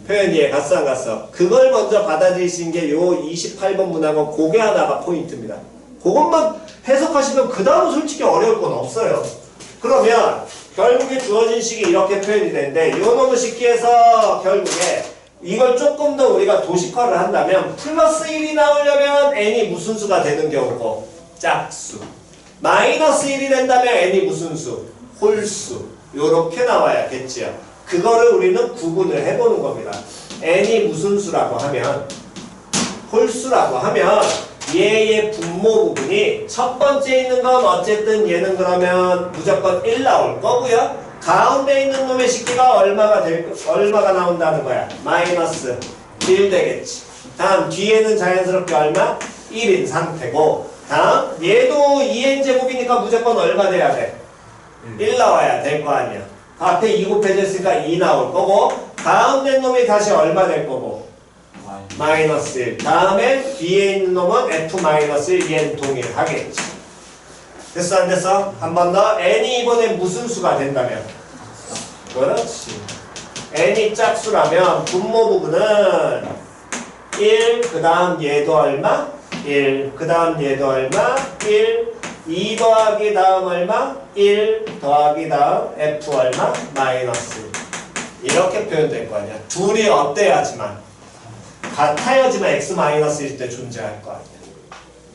Speaker 1: 표현 이해 갔어 안 갔어? 그걸 먼저 받아들이신 게 요 28번 문항은 그게 하나가 포인트입니다. 그것만 해석하시면 그 다음은 솔직히 어려울 건 없어요. 그러면 결국에 주어진 식이 이렇게 표현이 되는데 요 놈의 식기에서 결국에 이걸 조금 더 우리가 도식화를 한다면 플러스 1이 나오려면 n이 무슨 수가 되는 경우고 짝수, 마이너스 1이 된다면 n이 무슨 수? 홀수. 요렇게 나와야겠지요. 그거를 우리는 구분을 해보는 겁니다. n이 무슨 수라고 하면 홀수라고 하면 얘의 분모 부분이 첫 번째 있는 건 어쨌든 얘는 그러면 무조건 1 나올 거고요. 가운데 있는 놈의 식기가 얼마가 나온다는 거야? 마이너스 1 되겠지. 다음 뒤에는 자연스럽게 얼마? 1인 상태고 다음 얘도 2n제곱이니까 무조건 얼마 돼야 돼? 1 나와야 될 거 아니야. 앞에 2 곱해졌으니까 2 나올 거고 가운데 놈이 다시 얼마 될 거고 마이너스 1. 다음에 뒤에 있는 놈은 f-1 얘는 동일하겠지. 됐어 안 됐어? 한 번 더. n이 이번에 무슨 수가 된다면? 그렇지. n이 짝수라면 분모 부분은 1, 그 다음 얘도 얼마? 1, 그 다음 얘도 얼마? 1, 2 더하기 다음 얼마? 1 더하기 다음 f 얼마? 마이너스 1. 이렇게 표현될 거 아니야. 둘이 어때야지만 같아야지만 x-1일 때 존재할 거 아니야.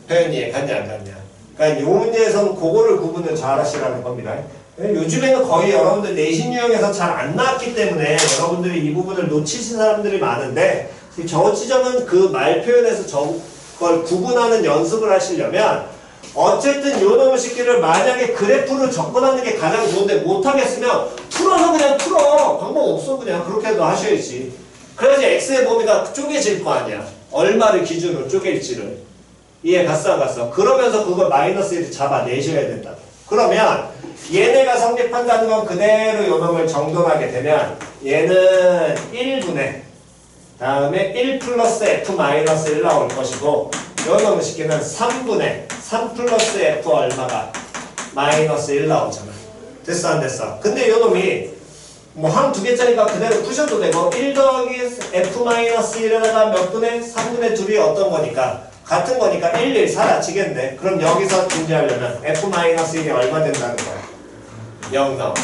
Speaker 1: 표현 이해 갔냐 안 갔냐. 그러니까 이 문제에서는 그거를 구분을 잘 하시라는 겁니다. 요즘에는 거의 여러분들 내신 유형에서 잘 안 나왔기 때문에 여러분들이 이 부분을 놓치신 사람들이 많은데 저 지점은 그 말 표현에서 저걸 구분하는 연습을 하시려면 어쨌든 요 놈의 식기를 만약에 그래프로 접근하는 게 가장 좋은데 못하겠으면 풀어서 그냥 풀어. 방법 없어. 그냥 그렇게도 하셔야지. 그래야지 x의 범위가 쪼개질 거 아니야. 얼마를 기준으로 쪼갤지를. 이해 갔어 안 갔어? 그러면서 그걸 마이너스 1을 잡아내셔야 된다. 그러면 얘네가 성립한다는 건 그대로 요 놈을 정돈하게 되면 얘는 1분의 다음에 1 플러스 f-1 나올 것이고 요 놈의 식기는 3분의 3 플러스 f 얼마가 마이너스 1 나오잖아. 됐어 안 됐어? 근데 요 놈이 뭐 한 두 개짜리가 그대로 푸셔도 되고 1 더하기 f-1에다가 몇 분의 3분의 2이 어떤 거니까 같은 거니까 1, 1 사라지겠네. 그럼 여기서 존재하려면 f-1이 얼마 된다는 거야? 0 나오지.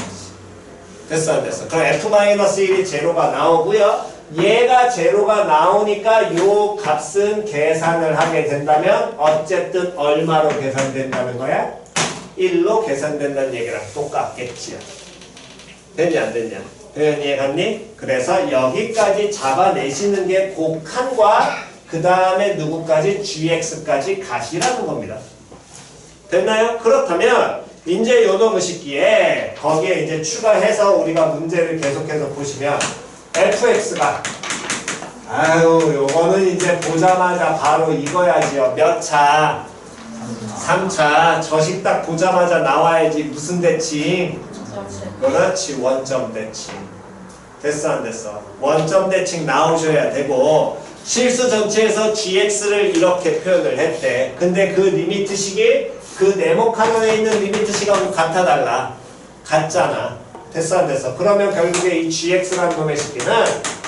Speaker 1: 됐어 안 됐어? 그럼 f-1이 제로가 나오고요. 얘가 제로가 나오니까 요 값은 계산을 하게 된다면 어쨌든 얼마로 계산된다는 거야? 1로 계산된다는 얘기랑 똑같겠지요. 됐냐 안 됐냐? 표현 이해 갔니? 그래서 여기까지 잡아내시는 게 곡한과 그 다음에 누구까지? gx까지 가시라는 겁니다. 됐나요? 그렇다면 이제 요 놈의 식기에 거기에 이제 추가해서 우리가 문제를 계속해서 보시면 fx가 요거는 이제 보자마자 바로 이거야지요. 몇 차? 3차. 저식 딱 보자마자 나와야지. 무슨 대칭? 그렇지. 원점 대칭. 됐어 안 됐어? 원점 대칭 나오셔야 되고 실수 전체에서 gx를 이렇게 표현을 했대. 근데 그 리미트식이 그 네모 카면에 있는 리미트식하고 같아 달라. 같잖아. 됐어 안 됐어? 그러면 결국에 이 gx라는 놈의 식기는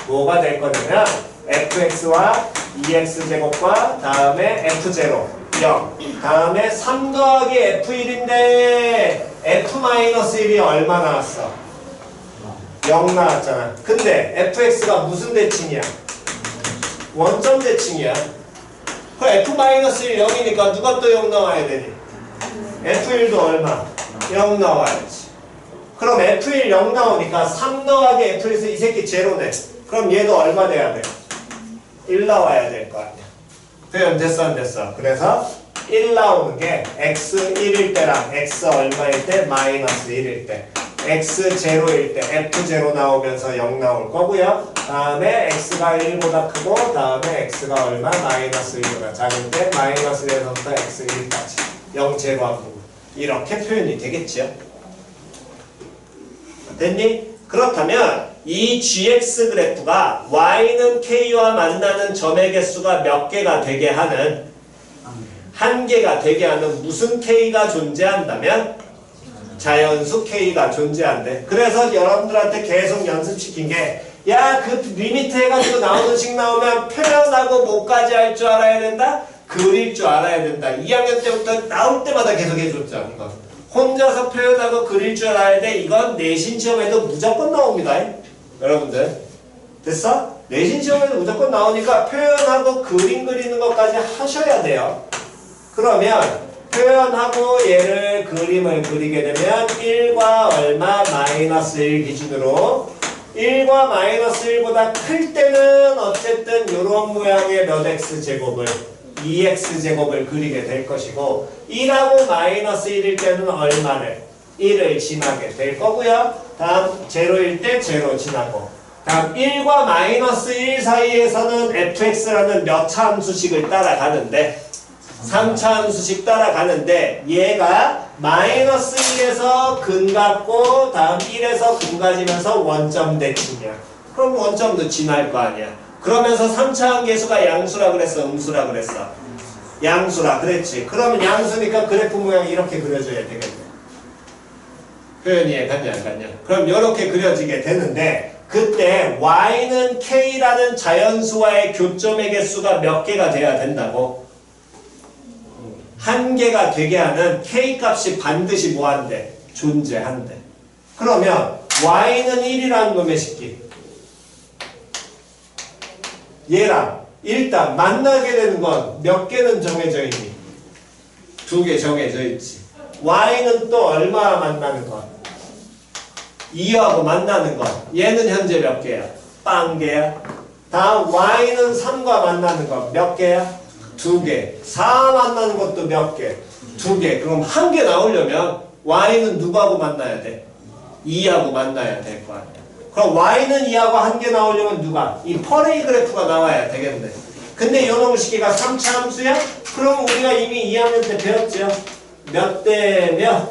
Speaker 1: 뭐가 될 거냐면 fx와 2x제곱과 다음에 f0 0 다음에 3 더하기 f1인데 f-1이 얼마 나왔어? 0 나왔잖아. 근데 fx가 무슨 대칭이야? 원점 대칭이야. 그 f-1 0이니까 누가 또 0 나와야 되니? f1도 얼마? 0 나와야지. 그럼 f1 0 나오니까 3 더하기 f1에서 이 새끼 제로네. 그럼 얘도 얼마 돼야 돼? 1 나와야 될 거 아니야. 표현 됐어 안 됐어? 그래서 1 나오는 게 x 1일 때랑 x 얼마일 때? 마이너스 1일 때. x 0일 때 f0 나오면서 0 나올 거고요. 다음에 x가 1보다 크고 다음에 x가 얼마? 마이너스 1보다 작을 때 마이너스 1에서부터 x 1까지 0 제로한 부분. 이렇게 표현이 되겠지요. 됐니? 그렇다면 이 gx 그래프가 y는 k와 만나는 점의 개수가 몇 개가 되게 하는 한 개가 되게 하는 무슨 k가 존재한다면 자연수 k가 존재한대. 그래서 여러분들한테 계속 연습시킨 게 야, 그 리미트 해가지고 나오는 식 나오면 표현하고 뭐까지 할 줄 알아야 된다? 그릴 줄 알아야 된다. 2학년 때부터 나올 때마다 계속 해줬죠. 이거. 혼자서 표현하고 그릴 줄 알아야 돼. 이건 내신 시험에도 무조건 나옵니다. 여러분들. 됐어? 내신 시험에도 무조건 나오니까 표현하고 그림 그리는 것까지 하셔야 돼요. 그러면 표현하고 얘를 그림을 그리게 되면 1과 얼마 마이너스 1 기준으로 1과 마이너스 1보다 클 때는 어쨌든 이런 모양의 몇 x제곱을 2x제곱을 그리게 될 것이고 1하고 마이너스 1일 때는 얼마를 1을 지나게 될 거고요. 다음 제로일 때 제로 지나고 다음 1과 마이너스 1 사이에서는 fx라는 몇 차 함수식을 따라가는데 3차 함수식 따라가는데 얘가 마이너스 1에서 근 갖고 다음 1에서 근 가지면서 원점 대칭이야. 그럼 원점도 지날 거 아니야. 그러면서 3차 함계수가 양수라 그랬어? 음수라 그랬어? 양수라 그랬지. 그러면 양수니까 그래프 모양이 이렇게 그려져야 되겠네. 표현이 갔냐 안 갔냐? 그럼 이렇게 그려지게 되는데 그때 y는 k라는 자연수와의 교점의 개수가 몇 개가 돼야 된다고? 한 개가 되게 하는 k값이 반드시 뭐한대? 존재한대. 그러면 y는 1이라는 놈의 식기 얘랑 일단 만나게 되는 건 몇 개는 정해져 있니? 2개 정해져 있지. y는 또 얼마 만나는 건? 2하고 만나는 건 얘는 현재 몇 개야? 빵 개야. 다음 y는 3과 만나는 건 몇 개야? 2개. 4 만나는 것도 몇 개? 2개. 그럼 한 개 나오려면 y는 누구하고 만나야 돼? 2하고 만나야 될 거 아니야. 그럼 y는 2하고 한 개 나오려면 누가? 이 퍼레이 그래프가 나와야 되겠네. 근데 요놈 시기가 3차 함수야? 그럼 우리가 이미 2학년 때 배웠죠? 몇 대 몇?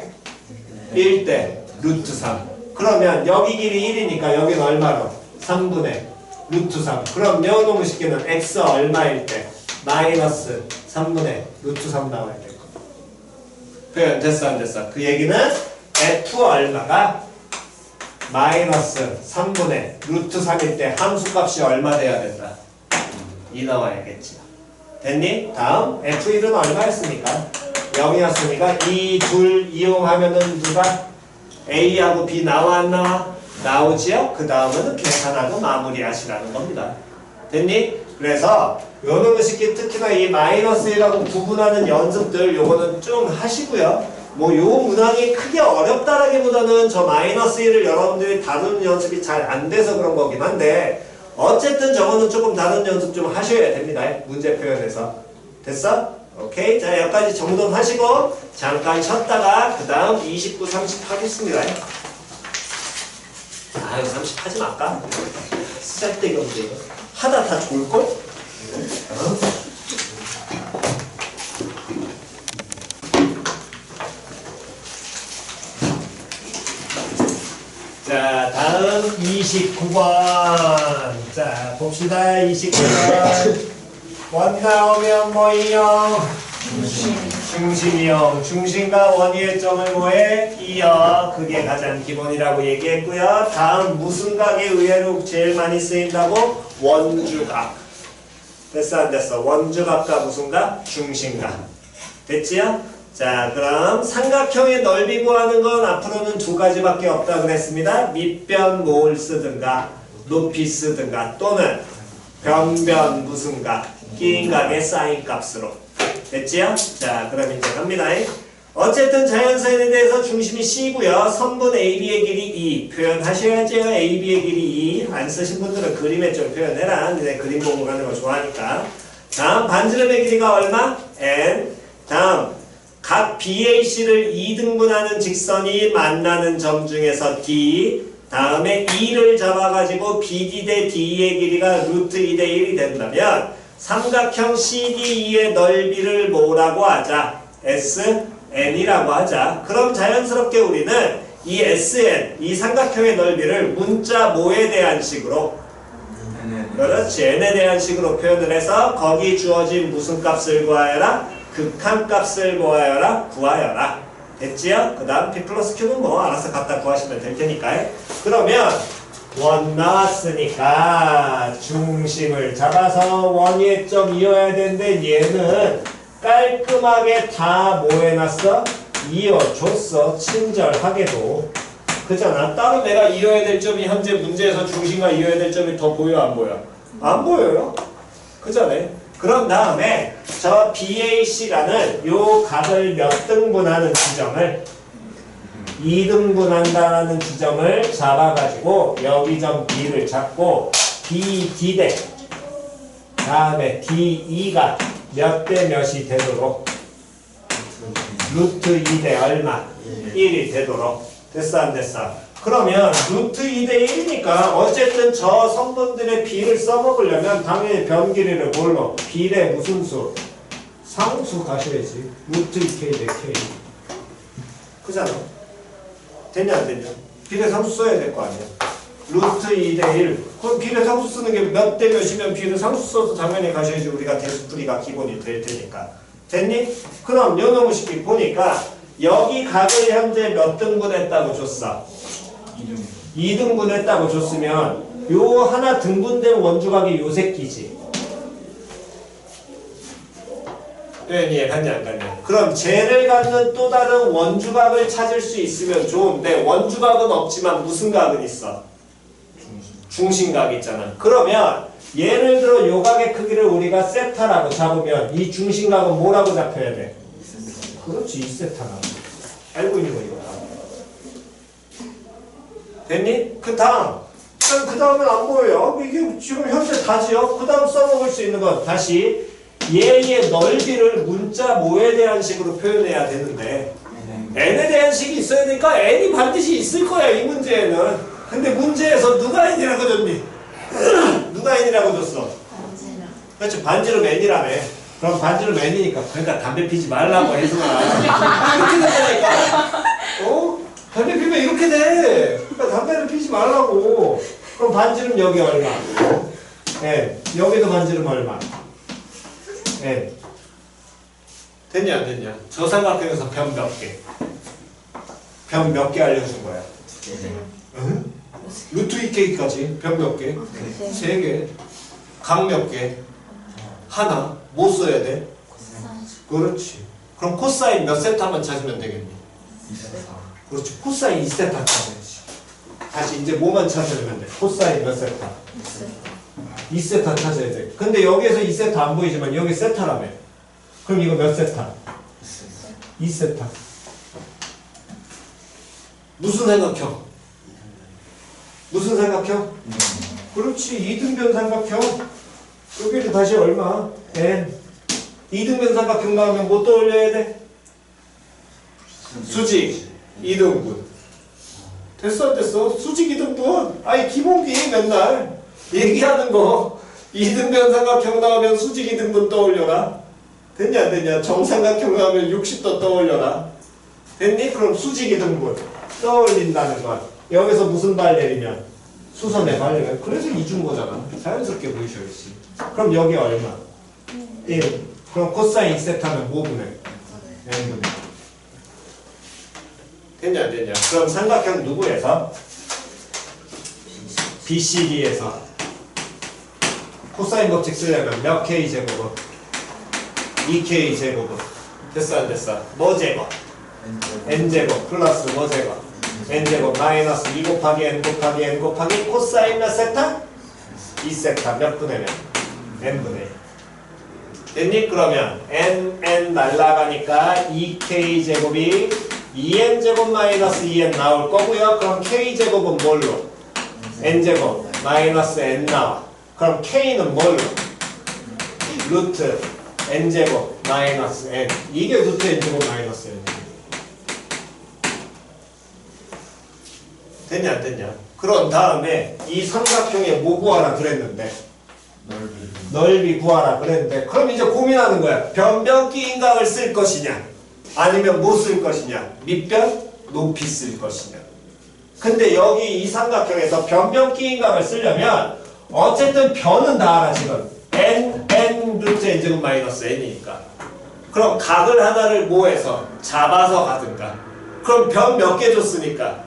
Speaker 1: 1대 루트 3. 그러면 여기 길이 1이니까 여기는 얼마로? 3분의 루트 3. 그럼 요놈 시기는 x 얼마일 때? 마이너스 3분의 루트 3 나와야 될 거. 표현 됐어 안 됐어? 그 얘기는 f 얼마가 마이너스 3분의 루트 3일 때 함수값이 얼마 돼야 된다? 2 나와야겠지. 됐니? 다음 f1은 얼마였습니까? 0이었으니까 이 둘 이용하면은 누가? a하고 b 나와 안 나와? 나오지요? 그 다음은 계산하고 마무리하시라는 겁니다. 됐니? 그래서 요놈의 식기 특히나 이 마이너스 1하고 구분하는 연습들 요거는 좀 하시고요. 뭐 요 문항이 크게 어렵다라기보다는 저 마이너스 1을 여러분들이 다루는 연습이 잘 안 돼서 그런 거긴 한데 어쨌든 저거는 조금 다른 연습 좀 하셔야 됩니다. 문제 표현에서. 됐어? 오케이. 자 여기까지 정돈하시고 잠깐 쉬었다가 그 다음 29, 30 하겠습니다. 아 30 하지 말까? 쓰잘데기 없는데 이거. 하다 다 좋을걸? 자 다음 29번 자 봅시다. 29번 원 나오면 뭐이요? 중심이요. 중심과 원위의 점을 뭐해? 이어. 그게 가장 기본이라고 얘기했고요. 다음 무슨 각에 의외로 제일 많이 쓰인다고? 원주각. 됐어 안 됐어? 원주각과 무슨 각? 중심각. 됐지요? 자 그럼 삼각형의 넓이 구하는 건 앞으로는 두 가지밖에 없다 그랬습니다. 밑변모를 쓰든가 높이 쓰든가 또는 변변 무슨 각? 끼인 각의 사인 값으로. 됐지요? 자 그럼 이제 갑니다. 어쨌든 자연선에 대해서 중심이 C고요. 선분 AB의 길이 2 표현하셔야죠. AB의 길이 2 안 쓰신 분들은 그림에 좀 표현해라. 내 그림 공부하는 거 좋아하니까. 다음 반지름의 길이가 얼마? N. 다음 각 BAC를 2등분하는 직선이 만나는 점 중에서 D. 다음에 2를 잡아가지고 BD 대 D의 길이가 루트 2 대 1이 된다면 삼각형 CDE의 넓이를 뭐라고 하자? SN이라고 하자. 그럼 자연스럽게 우리는 이 SN, 이 삼각형의 넓이를 문자 모에 대한 식으로 그렇지. n에 대한 식으로 표현을 해서 거기 주어진 무슨 값을 구하여라? 극한값을 구하여라. 됐지요? 그 다음 p 플러스 q는 뭐 알아서 갖다 구하시면 될 테니까. 그러면 원 나왔으니까 중심을 잡아서 원위의 점 이어야 되는데 얘는 깔끔하게 다 뭐 해놨어? 이어줬어. 친절하게도. 그잖아. 따로 내가 이어야 될 점이 현재 문제에서 중심과 이어야 될 점이 더 보여 안 보여? 안 보여요. 그잖아. 그런 다음에 저 BAC라는 요 각을 몇 등분하는 지점을 2등분한다는 지점을 잡아가지고 여기 점 B를 잡고 BD대 다음에 DE가 몇 대 몇이 되도록 루트 2대 얼마? 1이 되도록 됐어 안 됐어? 그러면 루트 2대 1이니까 어쨌든 저 성분들의 B를 써먹으려면 당연히 변길이를 뭘로? B의 무슨 수? 상수 가셔야지. 루트 2K 대 K. 그잖아. 됐냐 안 됐냐? B의 상수 써야 될 거 아니야. 루트 2대 1. 그럼 B의 상수 쓰는 게 몇 대 몇이면 B를 상수 써서 당연히 가셔야지. 우리가 대수풀이가 기본이 될 테니까. 됐니? 그럼 요 놈의 식이 보니까 여기 각을 현재 몇 등분했다고 줬어? 2등분했다고 줬으면 요 하나 등분된 원주각이 요 새끼지. 네, 갔냐 안 갔냐? 그럼 쟤를 갖는 또 다른 원주각을 찾을 수 있으면 좋은데 원주각은 없지만 무슨 각은 있어? 중심각 있잖아. 그러면 예를 들어 요 각의 크기를 우리가 세타라고 잡으면 이 중심각은 뭐라고 잡혀야 돼? 그렇지, 2세타라고. 알고 있는 거 이거. 됐니? 그 다음은 안 보여요. 이게 지금 현재 다지요. 그 다음 써먹을 수 있는 건 다시 얘의 넓이를 문자 모에 대한 식으로 표현해야 되는데 n에 대한 식이 있어야 되니까 n이 반드시 있을 거야 이 문제에는. 근데 문제에서 누가 n이라고 줬니? 누가 n이라고 줬어? 그렇지, 반지름 n이라며. 그럼 반지름 n이니까 그러니까 담배 피지 말라고 해서나 이렇게 된다니까. 담배 피면 이렇게 돼. 그러니까 담배를 피지 말라고. 그럼 반지름 여기 얼마? n. 여기도 반지름 얼마? n. 됐냐 안 됐냐? 저 삼각형에서 변 몇 개? 변 몇 개 알려준 거야? 응? 루트 2K까지 변 몇 개? 3개. 각 몇 개? 하나. 뭐 써야 돼? 그렇지. 그럼 코사인 몇 세타만 찾으면 되겠니? 2세타. 그렇지. 코사인 2세타 찾아야지. 다시 이제 뭐만 찾으면 돼? 코사인 몇 세타? 2세타 찾아야 돼. 근데 여기에서 2세타 안 보이지만 여기 세타라며. 그럼 이거 몇 세타? 2세타. 무슨 삼각형? 무슨 삼각형? 그렇지. 2등변 삼각형. 여기를 다시 얼마? n. 2등변 삼각형 나오면 뭐 떠올려야 돼? 수직 2등분. 됐어 안 됐어? 수직 2등분. 아니 기본기 맨날 얘기하는 거. 2등변 삼각형 나오면 수직 2등분 떠올려라. 됐냐 안 됐냐? 정삼각형 나오면 60도 떠올려라. 됐니? 그럼 수직 2등분 떠올린다는 건 여기서 무슨 발 내리면? 수선의 발 내리면. 그래서 이준 거잖아. 자연스럽게 보이셔야지. 그럼 여기 얼마? 1. 그럼 코사인 2세타면 뭐 분해? n분해. 됐냐 안 됐냐? 그럼 삼각형 누구에서? BCD에서 코사인 법칙 쓰려면 몇 K 제곱은? 2K 제곱은? 됐어 안 됐어? 뭐 제곱? n제곱 플러스 뭐 제곱? n제곱 마이너스 2 곱하기 n 곱하기 n 곱하기 코사인 몇 세타? 2세타 몇 분해면? n분의. 됐니? 그러면 n 날라가니까 2k 제곱이 2n 제곱 마이너스 2n 나올 거고요. 그럼 k 제곱은 뭘로? n 제곱 마이너스 n 나와. 그럼 k는 뭘로? 루트 n 제곱 마이너스 n. 이게 루트 n 제곱 마이너스 n. 됐냐 안 됐냐? 그런 다음에 이 삼각형에 뭐 구하라 그랬는데? 넓이 구하라 그랬는데, 그럼 이제 고민하는 거야. 변변기 인각을 쓸 것이냐 아니면 뭐 쓸 것이냐? 밑변? 높이 쓸 것이냐. 근데 여기 이 삼각형에서 변변 끼인 각을 쓰려면 어쨌든 변은 다 알아 지금. n 루트 n제곱 마이너스 n이니까. 그럼 각을 하나를 뭐해서 잡아서 가든가. 그럼 변 몇 개 줬으니까?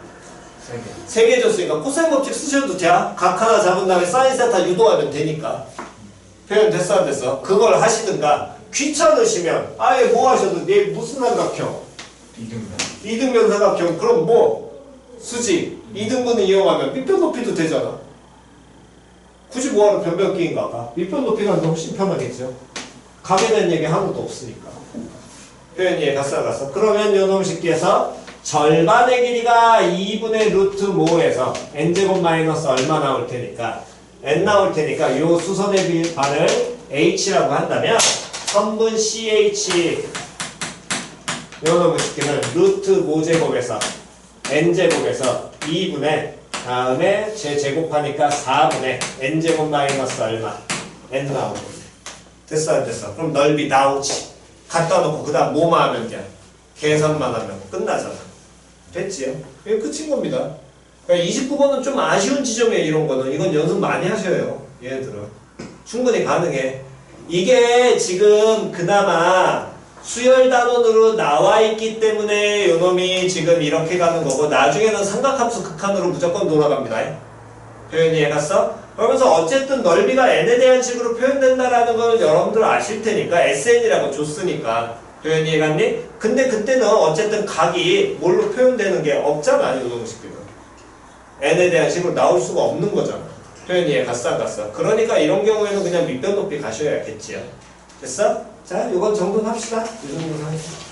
Speaker 1: 3개 줬으니까 코사인 법칙 쓰셔도 돼. 각 하나 잡은 다음에 사인 세타 유도하면 되니까. 표현 됐어 안 됐어? 그걸 하시든가. 귀찮으시면 아예 뭐 하셔도 돼. 무슨 삼각형? 이등변 삼각형. 그럼 뭐 수직 이등분을 이용하면 밑변 높이도 되잖아. 굳이 뭐하러 변변 끼인가 봐. 밑변 높이가 훨씬 편하겠죠. 각에 대한 얘기 아무것도 없으니까. 표현 이해 갔어? 그러면 요놈 식기에서 절반의 길이가 2분의 루트 모에서 n제곱 마이너스 얼마 나올 테니까 n 나올 테니까 요 수선의 반을 h라고 한다면 선분 ch 요놈 식기는 루트 모제곱에서 n제곱에서 2분의 다음에 제 제곱하니까 4분의 n제곱 마이너스 얼마 n 나오는 건데. 됐어 안 됐어? 그럼 넓이 나오지. 갖다 놓고 그 다음 뭐만 하면 돼? 계산만 하면 끝나잖아. 됐지요? 이게 끝인 겁니다. 그러니까 29번은 좀 아쉬운 지점이에요. 이런 거는. 이건 연습 많이 하셔요. 얘들은. 충분히 가능해. 이게 지금 그나마 수열 단원으로 나와 있기 때문에 요놈이 지금 이렇게 가는 거고 나중에는 삼각함수 극한으로 무조건 돌아갑니다. 표현 이해갔어? 그러면서 어쨌든 넓이가 n에 대한 식으로 표현된다라는 걸 여러분들 아실 테니까 SN이라고 줬으니까 표현 이해갔니? 근데 그때는 어쨌든 각이 뭘로 표현되는 게 없잖아. 요놈 식들은 n에 대한 식으로 나올 수가 없는 거잖아. 표현 이해갔어 안 갔어? 그러니까 이런 경우에는 그냥 밑변 높이 가셔야겠지요. 됐어? 자, 요건 정돈 합시다. 이 정도는 하겠습니다.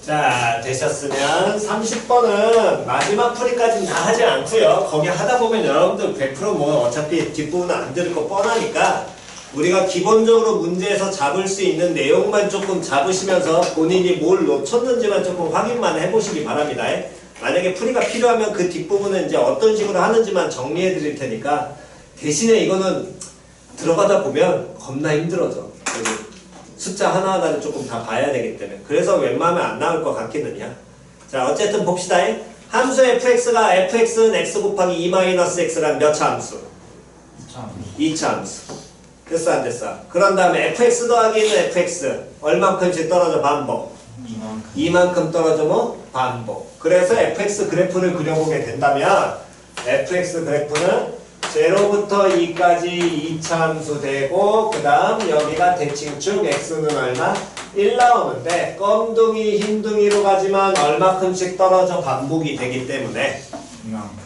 Speaker 1: 자, 되셨으면 30번은 마지막 풀이까지는 다 하지 않고요. 거기 하다 보면 여러분들 100%뭐 어차피 뒷부분은 안 들을 거 뻔하니까 우리가 기본적으로 문제에서 잡을 수 있는 내용만 조금 잡으시면서 본인이 뭘 놓쳤는지만 조금 확인만 해보시기 바랍니다. 만약에 풀이가 필요하면 그 뒷부분은 이제 어떤 식으로 하는지만 정리해 드릴 테니까 대신에 이거는 들어가다 보면 겁나 힘들어져. 숫자 하나하나를 조금 다 봐야 되기 때문에. 그래서 웬만하면 안 나올 것 같기는요. 자, 어쨌든 봅시다. 함수 fx가 fx는 x 곱하기 2-x란 몇 차 함수? 2차 함수. 됐어 안 됐어? 그런 다음에 fx 더하기 1은 fx 얼만큼씩 떨어져 반복? 이만큼 떨어져 뭐? 반복. 그래서 fx 그래프를 그려보게 된다면 fx 그래프는 0부터 2까지 2차 함수 되고 그 다음 여기가 대칭축 x는 얼마? 1 나오는데 껌둥이 흰둥이로 가지만 얼마큼씩 떨어져 반복이 되기 때문에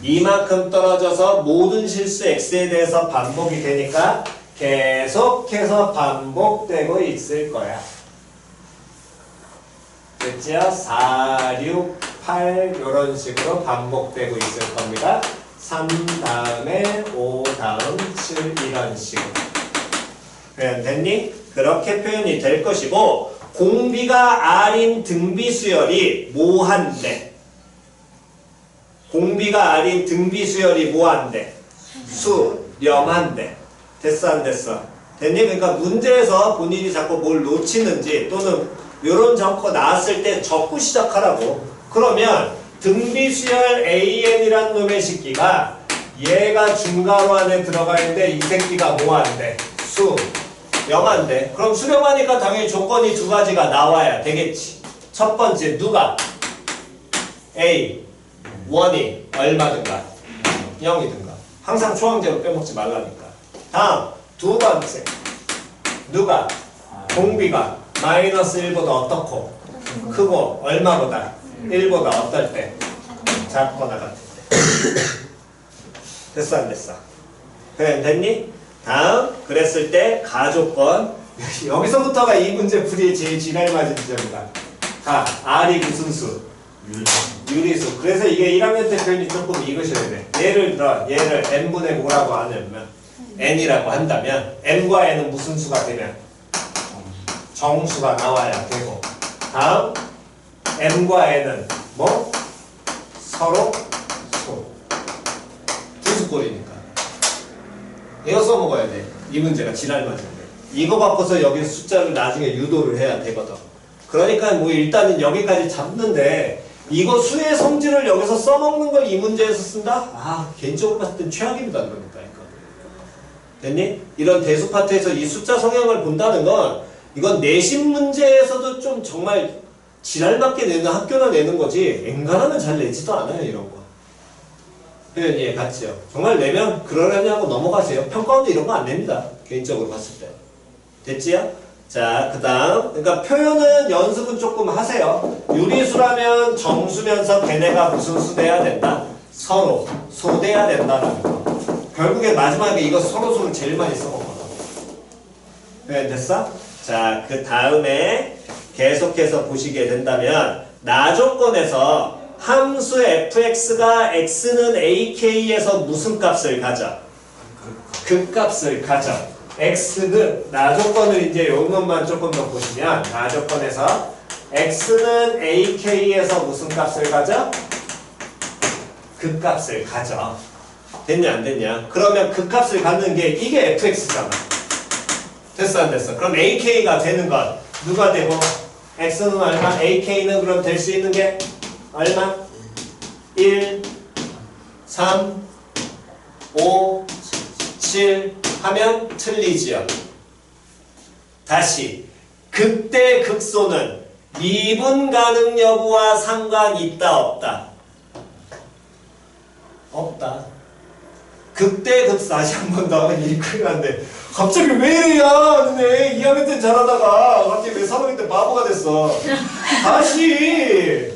Speaker 1: 이만큼 떨어져서 모든 실수 x에 대해서 반복이 되니까 계속해서 반복되고 있을 거야. 됐죠? 4, 6, 8 이런 식으로 반복되고 있을 겁니다. 3 다음에 5 다음 7 이런 식으로 표현 됐니? 그렇게 표현이 될 것이고 공비가 R인 등비수열이 뭐한데? 공비가 R인 등비수열이 뭐한데? 수렴한데. 됐어 안 됐어? 됐니? 그러니까 문제에서 본인이 자꾸 뭘 놓치는지 또는 이런 정거 나왔을 때 적고 시작하라고. 그러면 등비수열 AN이란 놈의 식기가 얘가 중괄호 안에 들어가 있는데 이 새끼가 뭐한데? 수렴한데. 그럼 수렴하니까 당연히 조건이 두 가지가 나와야 되겠지. 첫 번째 누가? A 1이 얼마든가 0이든가 항상 초항제로 빼먹지 말라니까. 다음 두 번째 누가? 공비가 마이너스 1보다 어떻고? 크고 얼마보다? 1보다 어떨 때? 작거나 같을 때. 됐어 안 됐어? 그래 됐니? 다음 그랬을 때 가조건 여기서부터가 이 문제 풀이의 제일 지랄 맞은 지점이다. 가 R이 무슨 수? 유리수. 그래서 이게 1학년 때 표현이 조금 읽으셔야 돼. 예를 들어 얘를 n분의 뭐라고 하냐면 n이라고 한다면 n과 n은 무슨 수가 되면? 정수가 나와야 되고 다음 m과 n은 뭐? 서로 소. 두수꼴이니까 이거 써먹어야 돼. 이 문제가 지랄 맞은데 이거 바꿔서 여기 숫자를 나중에 유도를 해야 되거든. 그러니까 뭐 일단은 여기까지 잡는데 이거 수의 성질을 여기서 써먹는 걸 이 문제에서 쓴다? 아 개인적으로 봤을 땐 최악입니다. 그러니까 됐니? 이런 대수 파트에서 이 숫자 성향을 본다는 건 이건 내신 문제에서도 좀 정말 지랄맞게 내는 학교나 내는 거지 앵간하면 잘 내지도 않아요. 이런 거 표현 이해 갔지요? 정말 내면 그러려냐고 넘어가세요. 평가원도 이런 거 안 냅니다. 개인적으로 봤을 때 됐지요? 자 그 다음 그러니까 표현은 연습은 조금 하세요. 유리수라면 정수면서 걔네가 무슨 수 돼야 된다? 서로 소돼야 된다라는 거. 결국에 마지막에 이거 서로 소를 제일 많이 써먹거든. 표현 됐어? 자, 그 다음에 계속해서 보시게 된다면 나조건에서 함수 fx가 x는 ak에서 무슨 값을 가져? 극값을 가져. x는 나조건을 이제 요것만 조금 더 보시면 나조건에서 x는 ak에서 무슨 값을 가져? 극값을 가져. 됐냐 안 됐냐? 그러면 극값을 갖는 게 이게 fx잖아. 됐어 안 됐어? 그럼 ak가 되는 건 누가 되고 x는 얼마? ak는 그럼 될 수 있는 게 얼마? 1, 3, 5, 7 하면 틀리지요. 다시 극대 극소는 미분 가능 여부와 상관이 있다 없다? 없다. 극대 극소 다시 한 번 더 읽으면 안 돼. 갑자기 왜 이래야 너네 2학년 때 잘하다가 갑자기 왜 3학년 때 바보가 됐어. 다시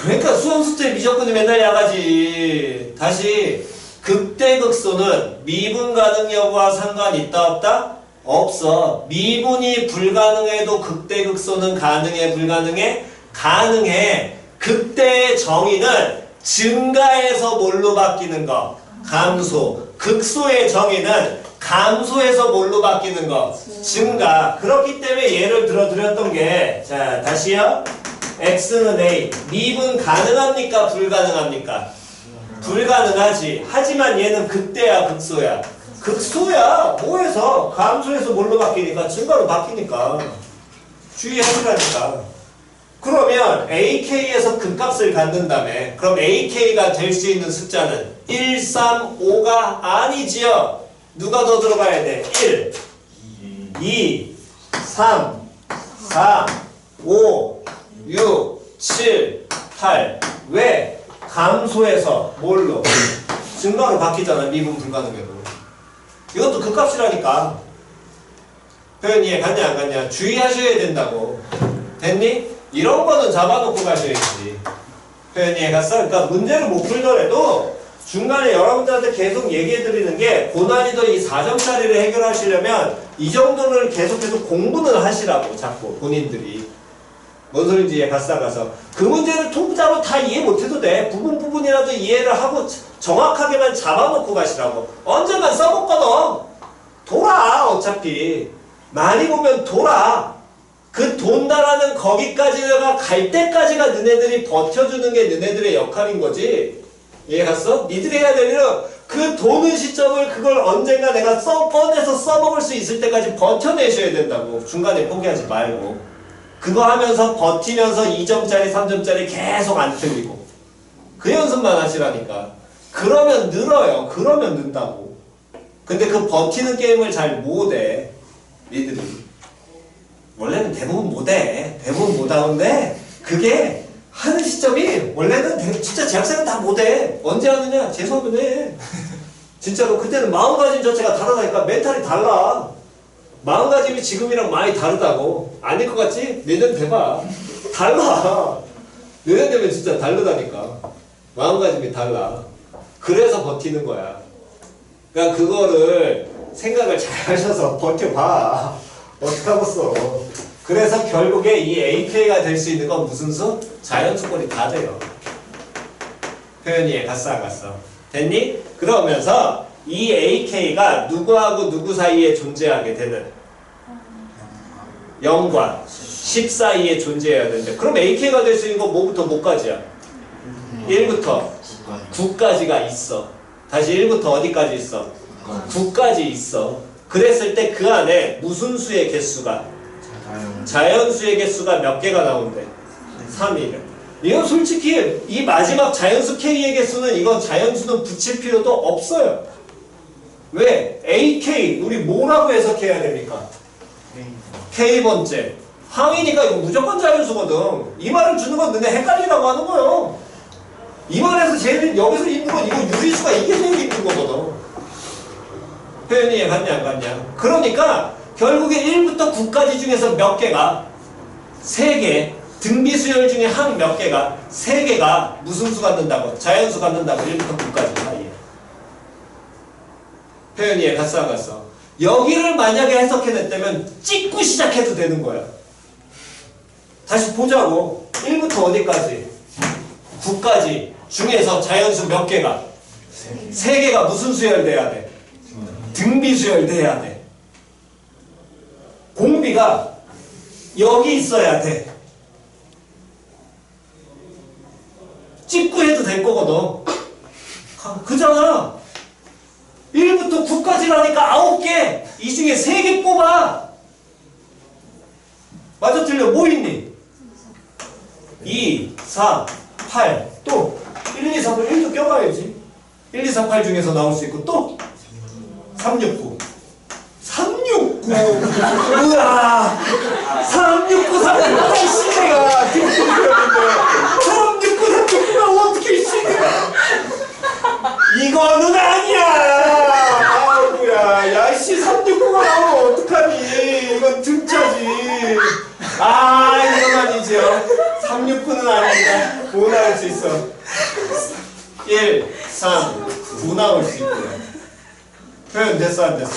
Speaker 1: 그러니까 수험 숙제 미적분이 맨날 야가지. 다시 극대 극소는 미분 가능 여부와 상관이 있다 없다? 없어. 미분이 불가능해도 극대 극소는 가능해 불가능해? 가능해. 그때의 정의는 증가해서 뭘로 바뀌는 거? 감소. 극소의 정의는 감소해서 뭘로 바뀌는 거? 증가. 그렇기 때문에 예를 들어 드렸던 게, 자, 다시요. x는 a. 미분 가능합니까? 불가능합니까? 불가능하지. 하지만 얘는 극대야, 극소야? 극소야. 뭐해서? 감소해서 뭘로 바뀌니까? 증가로 바뀌니까. 주의하시라니까. 그러면 AK에서 극값을 갖는다며. 그럼 AK가 될 수 있는 숫자는 1, 3, 5가 아니지요. 누가 더 들어가야 돼? 1, 2, 3, 4, 5, 6, 7, 8. 왜? 감소해서 뭘로? 증가로 바뀌잖아. 미분 불가능해도. 이것도 극값이라니까. 표현 이해 갔냐 안 갔냐? 주의하셔야 된다고. 됐니? 이런 거는 잡아놓고 가셔야지. 표현 이해 갔어? 그러니까 문제를 못 풀더라도 중간에 여러분들한테 계속 얘기해드리는 게 고난이도 이 4점짜리를 해결하시려면 이 정도를 계속해서 공부는 하시라고 자꾸 본인들이. 뭔 소린지 이해 갔어 가서. 그 문제를 통짜로 다 이해 못해도 돼. 부분이라도 이해를 하고 정확하게만 잡아놓고 가시라고. 언젠간 써먹거든. 돌아 어차피. 많이 보면 돌아. 그 돈다라는 거기까지가 갈 때까지가 너네들이 버텨주는 게 너네들의 역할인 거지. 이해 갔어? 니들이 해야 될 일은 그 도는 시점을 그걸 언젠가 내가 꺼내서 써먹을 수 있을 때까지 버텨내셔야 된다고. 중간에 포기하지 말고. 그거 하면서 버티면서 2점짜리 3점짜리 계속 안 틀리고 그 연습만 하시라니까. 그러면 늘어요. 그러면 는다고. 근데 그 버티는 게임을 잘 못해 니들이. 원래는 대부분 못해. 대부분 못하는데 그게 하는 시점이 원래는 진짜 재학생은 다 못해. 언제 하느냐? 재수하면 해. 진짜로. 그때는 마음가짐 자체가 다르다니까. 멘탈이 달라. 마음가짐이 지금이랑 많이 다르다고. 아닐 것 같지? 내년 돼봐. 달라. 내년 되면 진짜 다르다니까. 마음가짐이 달라. 그래서 버티는 거야. 그러니까 그거를 생각을 잘 하셔서 버텨봐. 어떡하겠어. 그래서 결국에 이 AK가 될 수 있는 건 무슨 수? 자연수권이 다 돼요. 표현이 갔어 안 갔어? 됐니? 그러면서 이 AK가 누구하고 누구 사이에 존재하게 되는 0과 10 사이에 존재해야 되는데 그럼 AK가 될 수 있는 건 뭐부터 뭐까지야? 1부터 9까지가 있어. 다시 1부터 어디까지 있어? 9까지 있어. 그랬을 때 그 안에 무슨 수의 개수가? 자연수의 개수가 몇 개가 나온대? 3이래. 이건 솔직히 이 마지막 자연수 K의 개수는 이건 자연수는 붙일 필요도 없어요. 왜? AK 우리 뭐라고 해석해야 됩니까? K번째 항이니까 이거 무조건 자연수거든. 이 말을 주는 건 너네 헷갈리라고 하는 거예요. 이 말에서 제일 여기서 있는 건 이거 유리수가 이게 제일 있는 거거든. 표현이 갔냐 안 갔냐? 그러니까 결국에 1부터 9까지 중에서 몇 개가? 3개. 등비수열 중에 항 몇 개가? 3개가 무슨 수 갖는다고? 자연수 갖는다고. 1부터 9까지 사이에. 표현이 갔어 안 갔어? 여기를 만약에 해석해냈다면 찍고 시작해도 되는 거야. 다시 보자고. 1부터 어디까지? 9까지 중에서 자연수 몇 개가? 3개가 무슨 수열돼야 돼? 등비수열돼야 돼. 공비가 여기 있어야 돼. 찍고 해도 될 거거든. 그잖아. 1부터 9까지라니까 9개. 이 중에 3개 뽑아. 맞아 틀려? 뭐 있니? 2, 4, 8. 또 1, 2, 3, 8. 1도 껴봐야지. 1, 2, 4, 8 중에서 나올 수 있고 또 3, 6, 9. 369. 우와. 369, 369. 씨, 내가. 369, 369가 어떻게 씨가. 이거는 아니야. 아우야. 야, 씨, 369가 나오면 어떡하니. 이건 등차지. 아, 이건 아니죠. 369는 아닙니다. 5 나올 수 있어. 1, 3, 9 나올 수 있고요. 표현 됐어 안 됐어?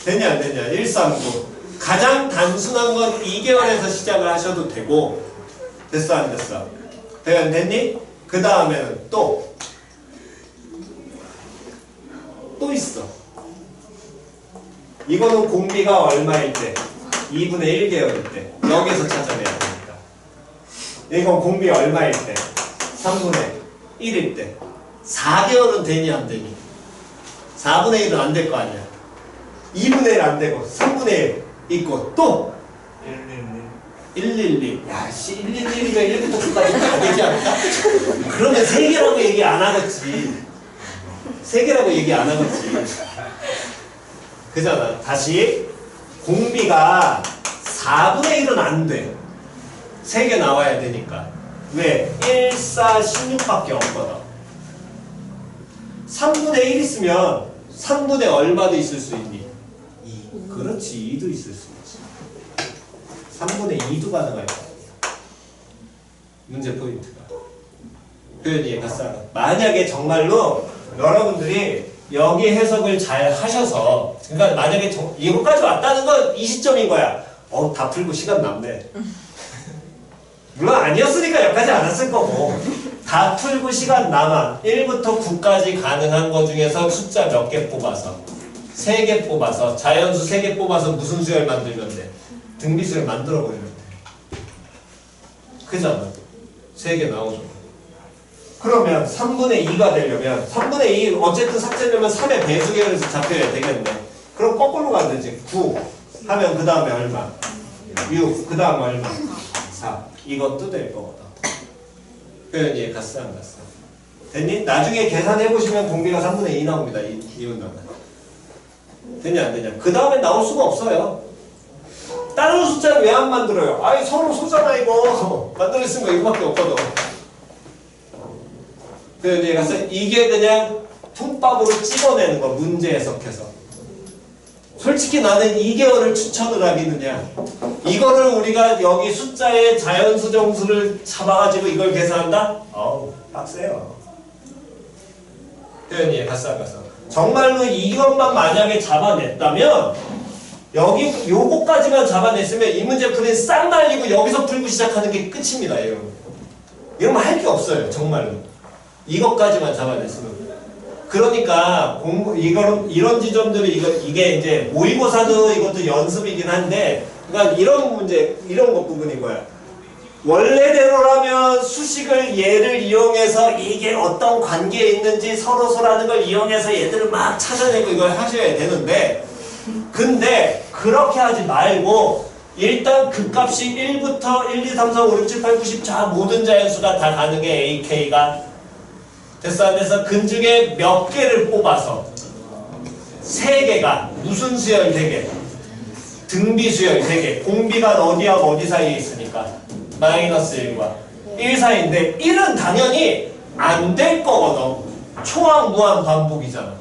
Speaker 1: 되냐 안 되냐? 1, 3, 9. 가장 단순한 건 2개월에서 시작을 하셔도 되고 됐어 안 됐어? 대현 됐니? 그 다음에는 또 있어. 이거는 공비가 얼마일 때? 2분의 1개월일 때. 여기서 찾아내야 됩니다. 이건 공비가 얼마일 때? 3분의 1일 때. 4개월은 되니 안 되니? 4분의 1은 안 될 거 아니야. 2분의 1 안 되고 3분의 1 있고 또 111. 야, 씨, 111이면 1부터 9까지 다 되지 않을까? 그러면 3개라고 얘기 안 하겠지. 3개라고 얘기 안 하겠지. 그잖아. 다시 공비가 4분의 1은 안 돼. 3개 나와야 되니까. 왜? 1, 4, 16밖에 없거든. 3분의 1 있으면 3분의 얼마도 있을 수 있니? 2. 그렇지. 2도 있을 수 있지. 3분의 2도 가능할 거 아니야. 문제 포인트가. 표현이 가싸. 만약에 정말로 여러분들이 여기 해석을 잘 하셔서, 그러니까 만약에 이거까지 왔다는 건 이 시점인 거야. 다 풀고 시간 남네. 물론 아니었으니까 여기까지 안 왔을 거고. 다 풀고 시간 남아. 1부터 9까지 가능한 거 중에서 숫자 몇 개 뽑아서 3개 뽑아서 자연수 3개 뽑아서 무슨 수열 만들면 돼? 등비수열 만들어 버리면 돼. 그잖아. 3개 나오죠. 그러면 3분의 2가 되려면 3분의 2 어쨌든 삭제되면 3의 배수계열에서 잡혀야 되겠네. 그럼 거꾸로 가면 되지. 9 하면 그 다음에 얼마? 6 그 다음 얼마? 4 이것도 될 거거든. 표현이 갔어 안 갔어? 됐니? 나중에 계산해보시면 공비가 3분의 2 나옵니다. 이웃나는 되냐 안 되냐? 그 다음에 나올 수가 없어요. 다른 숫자를 왜 안 만들어요? 아이 서로 소잖아 이거. 만들어 쓴 거 이거밖에 없거든. 표현이 갔어? 이게 그냥 통밥으로 찍어내는 거. 문제 해석해서. 솔직히 나는 2개월을 추천을 하겠느냐. 이거를 우리가 여기 숫자의 자연수 정수를 잡아가지고 이걸 계산한다? 어우 빡세요. 표현이 갔어 정말로 이것만 만약에 잡아냈다면 여기 요거까지만 잡아냈으면 이 문제 풀이 싹 날리고 여기서 풀고 시작하는 게 끝입니다. 이러면 할 게 없어요. 정말로. 이것까지만 잡아냈으면. 그러니까 이런 지점들이 이게 이제 모의고사도 이것도 연습이긴 한데, 그러니까 이런 문제 이런 것 부분인 거야. 원래대로라면 수식을 얘를 이용해서 이게 어떤 관계에 있는지 서로서라는 걸 이용해서 얘들을 막 찾아내고 이걸 하셔야 되는데, 근데 그렇게 하지 말고 일단 그 값이 1부터 1, 2, 3, 4, 5, 6, 7, 8, 9, 10 자 모든 자연수가 다 가능해. AK가 됐어 안 됐어? 근 중에 몇 개를 뽑아서 3개가 무슨 수열 3개? 등비 수열 3개. 공비가 어디하고 어디 사이에 있으니까 마이너스 1과 1 사이인데 1은 당연히 안 될 거거든. 초항 무한 반복이잖아.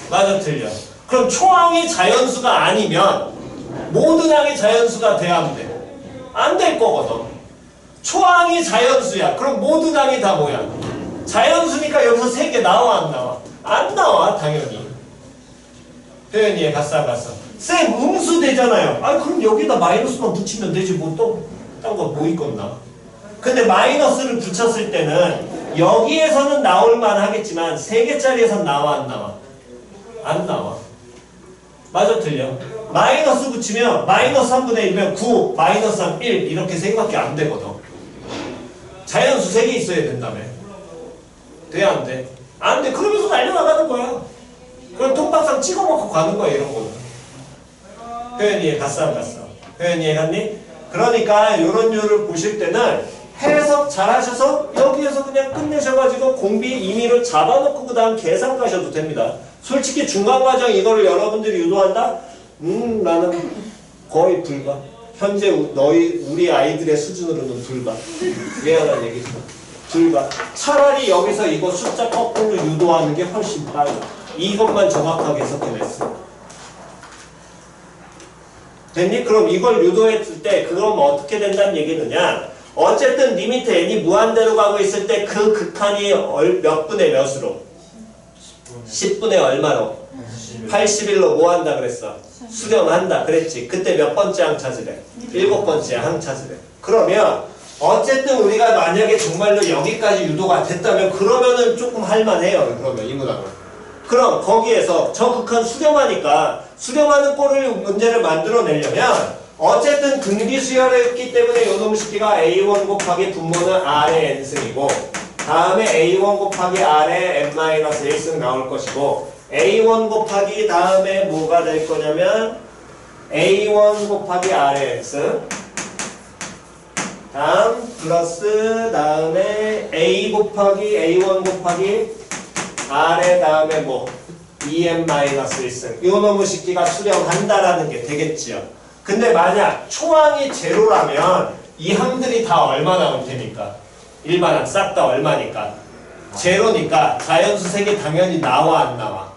Speaker 1: 맞아 틀려? 그럼 초항이 자연수가 아니면 모든 항이 자연수가 돼야 안 돼. 안 될 거거든. 초항이 자연수야. 그럼 모든 항이 다 뭐야? 자연수니까 여기서 3개 나와 안 나와? 안 나와 당연히. 표현이 갔어 안 갔어? 쌤 음수 되잖아요. 아 그럼 여기다 마이너스만 붙이면 되지 뭐 또 딴 거 뭐 있겠나? 근데 마이너스를 붙였을 때는 여기에서는 나올만 하겠지만 3개짜리에선 나와 안 나와? 안 나와. 맞아 틀려? 마이너스 붙이면 마이너스 3분의 1이면 9 마이너스 3 1 이렇게 3개밖에 안 되거든. 자연수 3개 있어야 된다며. 돼 안 돼? 안 돼. 그러면서 날려나가는 거야. 그럼 통박상 찍어먹고 가는 거야 이런 거는. 표현이해 갔어 안 갔어? 표현이해 갔니? 그러니까 이런 류를 보실 때는 해석 잘 하셔서 여기에서 그냥 끝내셔가지고 공비 임의로 잡아놓고 그 다음 계산 가셔도 됩니다. 솔직히 중간과정 이거를 여러분들이 유도한다? 나는 거의 불가. 현재 우리 아이들의 수준으로는 불가. 미안한 얘기죠. 불가. 차라리 여기서 이거 숫자 거꾸로 유도하는 게 훨씬 빨라. 이것만 정확하게 해석해냈어. 됐니? 그럼 이걸 유도했을 때 그럼 어떻게 된다는 얘기느냐? 어쨌든 리미트 n이 무한대로 가고 있을 때 그 극한이 몇 분의 몇으로? 10분의 얼마로? 81로 뭐 한다 그랬어? 수렴한다 그랬지. 그때 몇 번째 항 찾으래? 7번째 항 찾으래. 그러면 어쨌든 우리가 만약에 정말로 여기까지 유도가 됐다면 그러면은 조금 할만해요. 그러면 이 문항은. 그럼 거기에서 저 극한 수렴하니까 수렴하는 꼴을 문제를 만들어내려면 어쨌든 등비수열했기 때문에 요놈 식기가 A1 곱하기 분모는 R의 n승이고 다음에 A1 곱하기 R의 n-1승 나올 것이고 A1 곱하기 다음에 뭐가 될 거냐면 A1 곱하기 R의 n승 다음 플러스 다음에 A 곱하기 A1 곱하기 R의 다음에 뭐 EN-1승 요 놈의 식기가 수렴한다라는 게 되겠지요. 근데 만약 초항이 제로라면 이 항들이 다 얼마 나올 테니까 일반항 싹 다 얼마니까 제로니까 자연수 색이 당연히 나와 안 나와?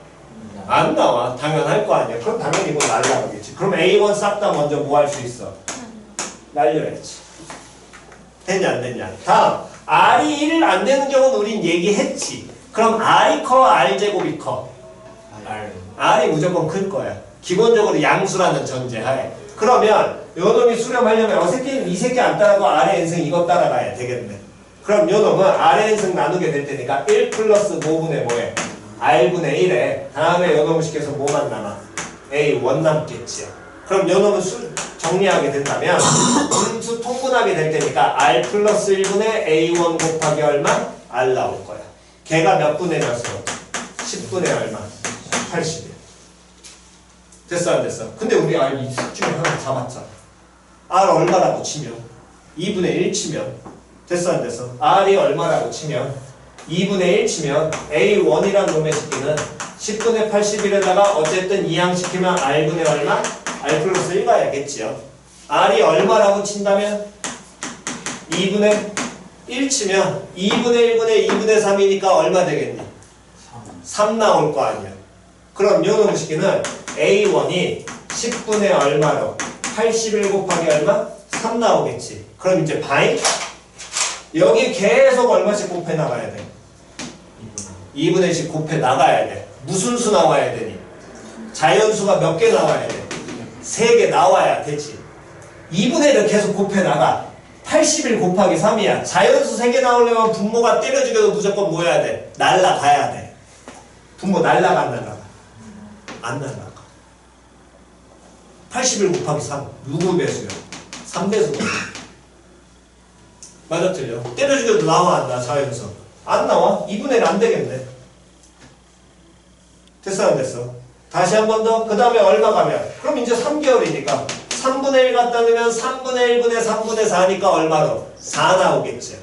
Speaker 1: 안 나와. 당연할 거 아니야. 그럼 당연히 이거 날라가겠지. 그럼 A1 싹 다 먼저 뭐 할 수 있어? 날려야지. 됐냐 안 됐냐? 다음 R이 1 안 되는 경우는 우린 얘기했지. 그럼 R이 커 R제곱이 커? R이 무조건 클 거야. 기본적으로 양수라는 전제하에. 그러면 요놈이 수렴하려면 이 새끼 안 따라도 R의 n승 이거 따라가야 되겠네. 그럼 요놈은 R의 n승 나누게 될 테니까 1 플러스 5분의 뭐에? R분의 1에 다음에 요놈을 시켜서 뭐만 남아? A1 남겠지요. 그럼 요놈은 정리하게 된다면 분수 통분하게 될 테니까 R 플러스 1분의 A1 곱하기 얼마? R 나올 거야. 걔가 몇 분의 몇으로? 10분의 얼마? 80이야. 됐어 안 됐어? 근데 우리 R 이 중에 하나 잡았잖아. R 얼마라고 치면 2분의 1 치면 됐어 안 됐어? R이 얼마라고 치면 2분의 1 치면 A1이란 놈의 식기는 10분의 81에다가 어쨌든 이항시키면 R분의 얼마? R 플러스 1 가야겠지요. R이 얼마라고 친다면 2분의 1 치면 2분의 1분의 2분의 3이니까 얼마 되겠니? 3 나올 거 아니야. 그럼 요 놈의 식기는 A1이 10분의 얼마로? 81 곱하기 얼마? 3 나오겠지. 그럼 이제 바이? 여기 계속 얼마씩 곱해 나가야 돼? 2분의 10 곱해 나가야 돼. 무슨 수 나와야 되니? 자연수가 몇 개 나와야 돼? 3개 나와야 되지. 2분의 1을 계속 곱해 나가. 81 곱하기 3이야. 자연수 3개 나오려면 분모가 때려 죽여도 무조건 뭐 해야 돼? 날라가야 돼. 분모 날라가 안 날라가? 안 날라가. 81 곱하기 3 누구 배수야? 3배수거든. 맞아 틀려? 때려 죽여도 나와 안 나? 자연수 안 나와? 2분의 1 안 되겠네. 됐어 안 됐어? 다시 한 번 더. 그 다음에 얼마 가면? 그럼 이제 3개월이니까 3분의 1 갖다 넣으면 3분의 1분의 3분의 4니까 얼마로? 4 나오겠지.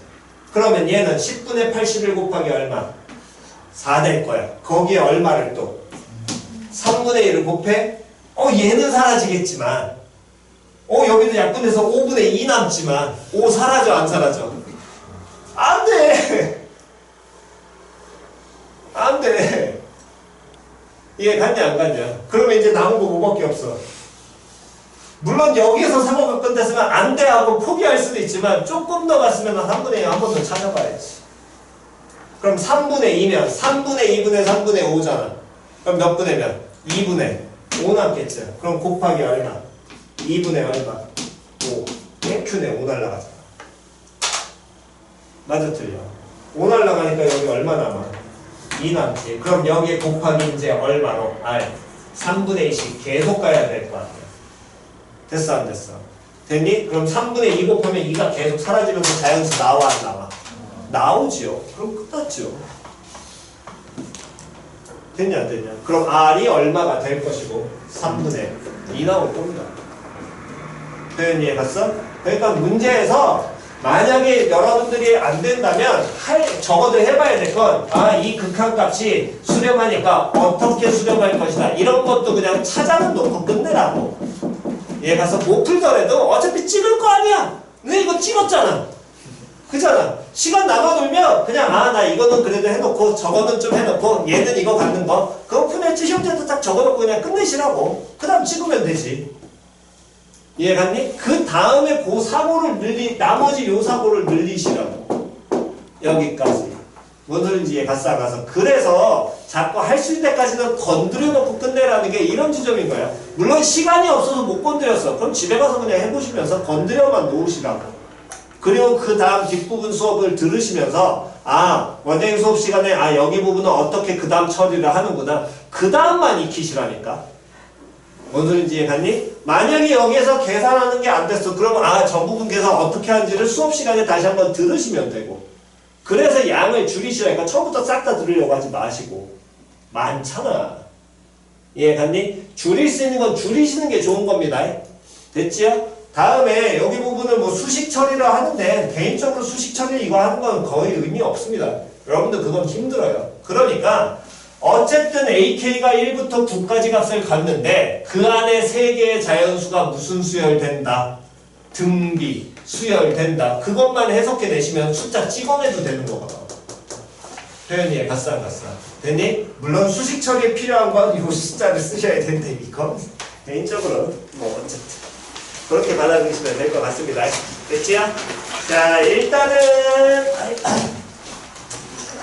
Speaker 1: 그러면 얘는 10분의 81 곱하기 얼마? 4 될 거야. 거기에 얼마를 또? 3분의 1을 곱해? 얘는 사라지겠지만 여기도 약분해서 5분의 2 남지만 5 사라져 안 사라져? 안 돼! 안 돼! 이해 갔냐 안 갔냐? 그러면 이제 남은 거 뭐밖에 없어. 물론 여기에서 사고가 끝났으면 안 돼 하고 포기할 수도 있지만 조금 더 갔으면 3분의 2 한 번 더 찾아봐야지. 그럼 3분의 2면 3분의 2분의 3분의 5잖아. 그럼 몇 분의 몇? 2분의 5 남겠죠. 그럼 곱하기 얼마? 2분의 얼마? 5. Q네 5 날라가잖아. 맞아 틀려? 5 날라가니까 여기 얼마 남아? 2 남지. 그럼 여기에 곱하기 이제 얼마로? R 3분의 2씩 계속 가야 될 거 아니야. 됐어 안 됐어? 됐니? 그럼 3분의 2 곱하면 2가 계속 사라지면서 자연수 나와 안 나와? 나오지요. 그럼 끝났죠. 됐냐 안 됐냐? 그럼 R이 얼마가 될 것이고 3분의 2 나올 겁니다. 표현 이해 갔어? 그러니까 문제에서 만약에 여러분들이 안 된다면 적어도 해봐야 될 건 이 극한값이 수렴하니까 어떻게 수렴할 것이다. 이런 것도 그냥 찾아는 놓고 끝내라고. 얘 가서 못 풀더라도 어차피 찍을 거 아니야. 근데 이거 찍었잖아. 그잖아. 시간 남아돌면 그냥 나 이거는 그래도 해놓고 저거는 좀 해놓고 얘는 이거 갖는 거 그거 푸냈지 형제도 딱 적어놓고 그냥 끝내시라고. 그 다음 찍으면 되지. 이해 갔니? 그 다음에 그 사고를 나머지 요 사고를 늘리시라고. 여기까지. 뭔 소린지 이해 갔어 안 가서. 그래서 자꾸 할 수 있는 데까지는 건드려 놓고 끝내라는 게 이런 지점인 거야. 물론 시간이 없어서 못 건드렸어. 그럼 집에 가서 그냥 해보시면서 건드려만 놓으시라고. 그리고 그 다음 뒷부분 수업을 들으시면서 원장님 수업 시간에 여기 부분은 어떻게 그 다음 처리를 하는구나. 그 다음만 익히시라니까. 뭔 소린지 이해갔니? 만약에 여기에서 계산하는 게 안 됐어. 그러면 저 부분 계산 어떻게 하는지를 수업 시간에 다시 한번 들으시면 되고. 그래서 양을 줄이시라니까. 처음부터 싹 다 들으려고 하지 마시고. 많잖아. 이해갔니? 줄일 수 있는 건 줄이시는 게 좋은 겁니다. 됐지요? 다음에 여기 부분을 뭐 수식 처리를 하는데 개인적으로 수식 처리 이거 하는 건 거의 의미 없습니다. 여러분들 그건 힘들어요. 그러니까 어쨌든 AK가 1부터 9까지 값을 갖는데 그 안에 3개의 자연수가 무슨 수열된다? 등비, 수열된다. 그것만 해석해 내시면 숫자 찍어내도 되는 거거든. 표현이에 갔어 안 갔어? 됐니? 물론 수식 처리에 필요한 건 이 숫자를 쓰셔야 되는데 이건 개인적으로 뭐 어쨌든 그렇게 받아들이시면 될 것 같습니다. 됐지요? 자, 일단은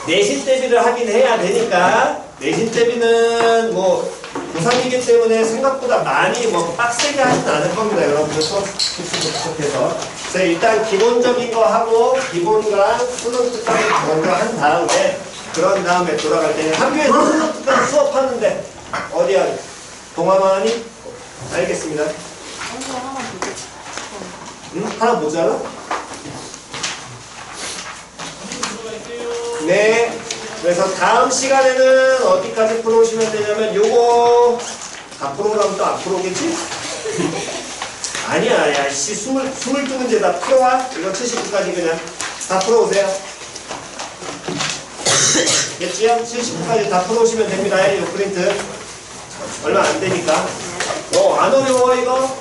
Speaker 1: 내신 대비를 하긴 해야 되니까 내신 대비는 뭐 고3이기 때문에 생각보다 많이 뭐 빡세게 하진 않을 겁니다. 여러분들 수업 부족해서. 그래서 일단 기본적인 거 하고 기본과 수능특강 먼저 한 다음에 그런 다음에 돌아갈 때는 학교에서 수능특강 수업하는데 어디야? 동아마니? 알겠습니다. 응? 하나 모자라? 네. 그래서 다음 시간에는 어디까지 풀어오시면 되냐면 요거 다 풀어오라면 또 안 풀어오겠지? 아니야. 야, 씨 22문제 다 풀어와. 이거 79까지 그냥 다 풀어오세요. 됐지요? 79까지 다 풀어오시면 됩니다. 이 프린트. 얼마 안 되니까. 안 어려워 이거?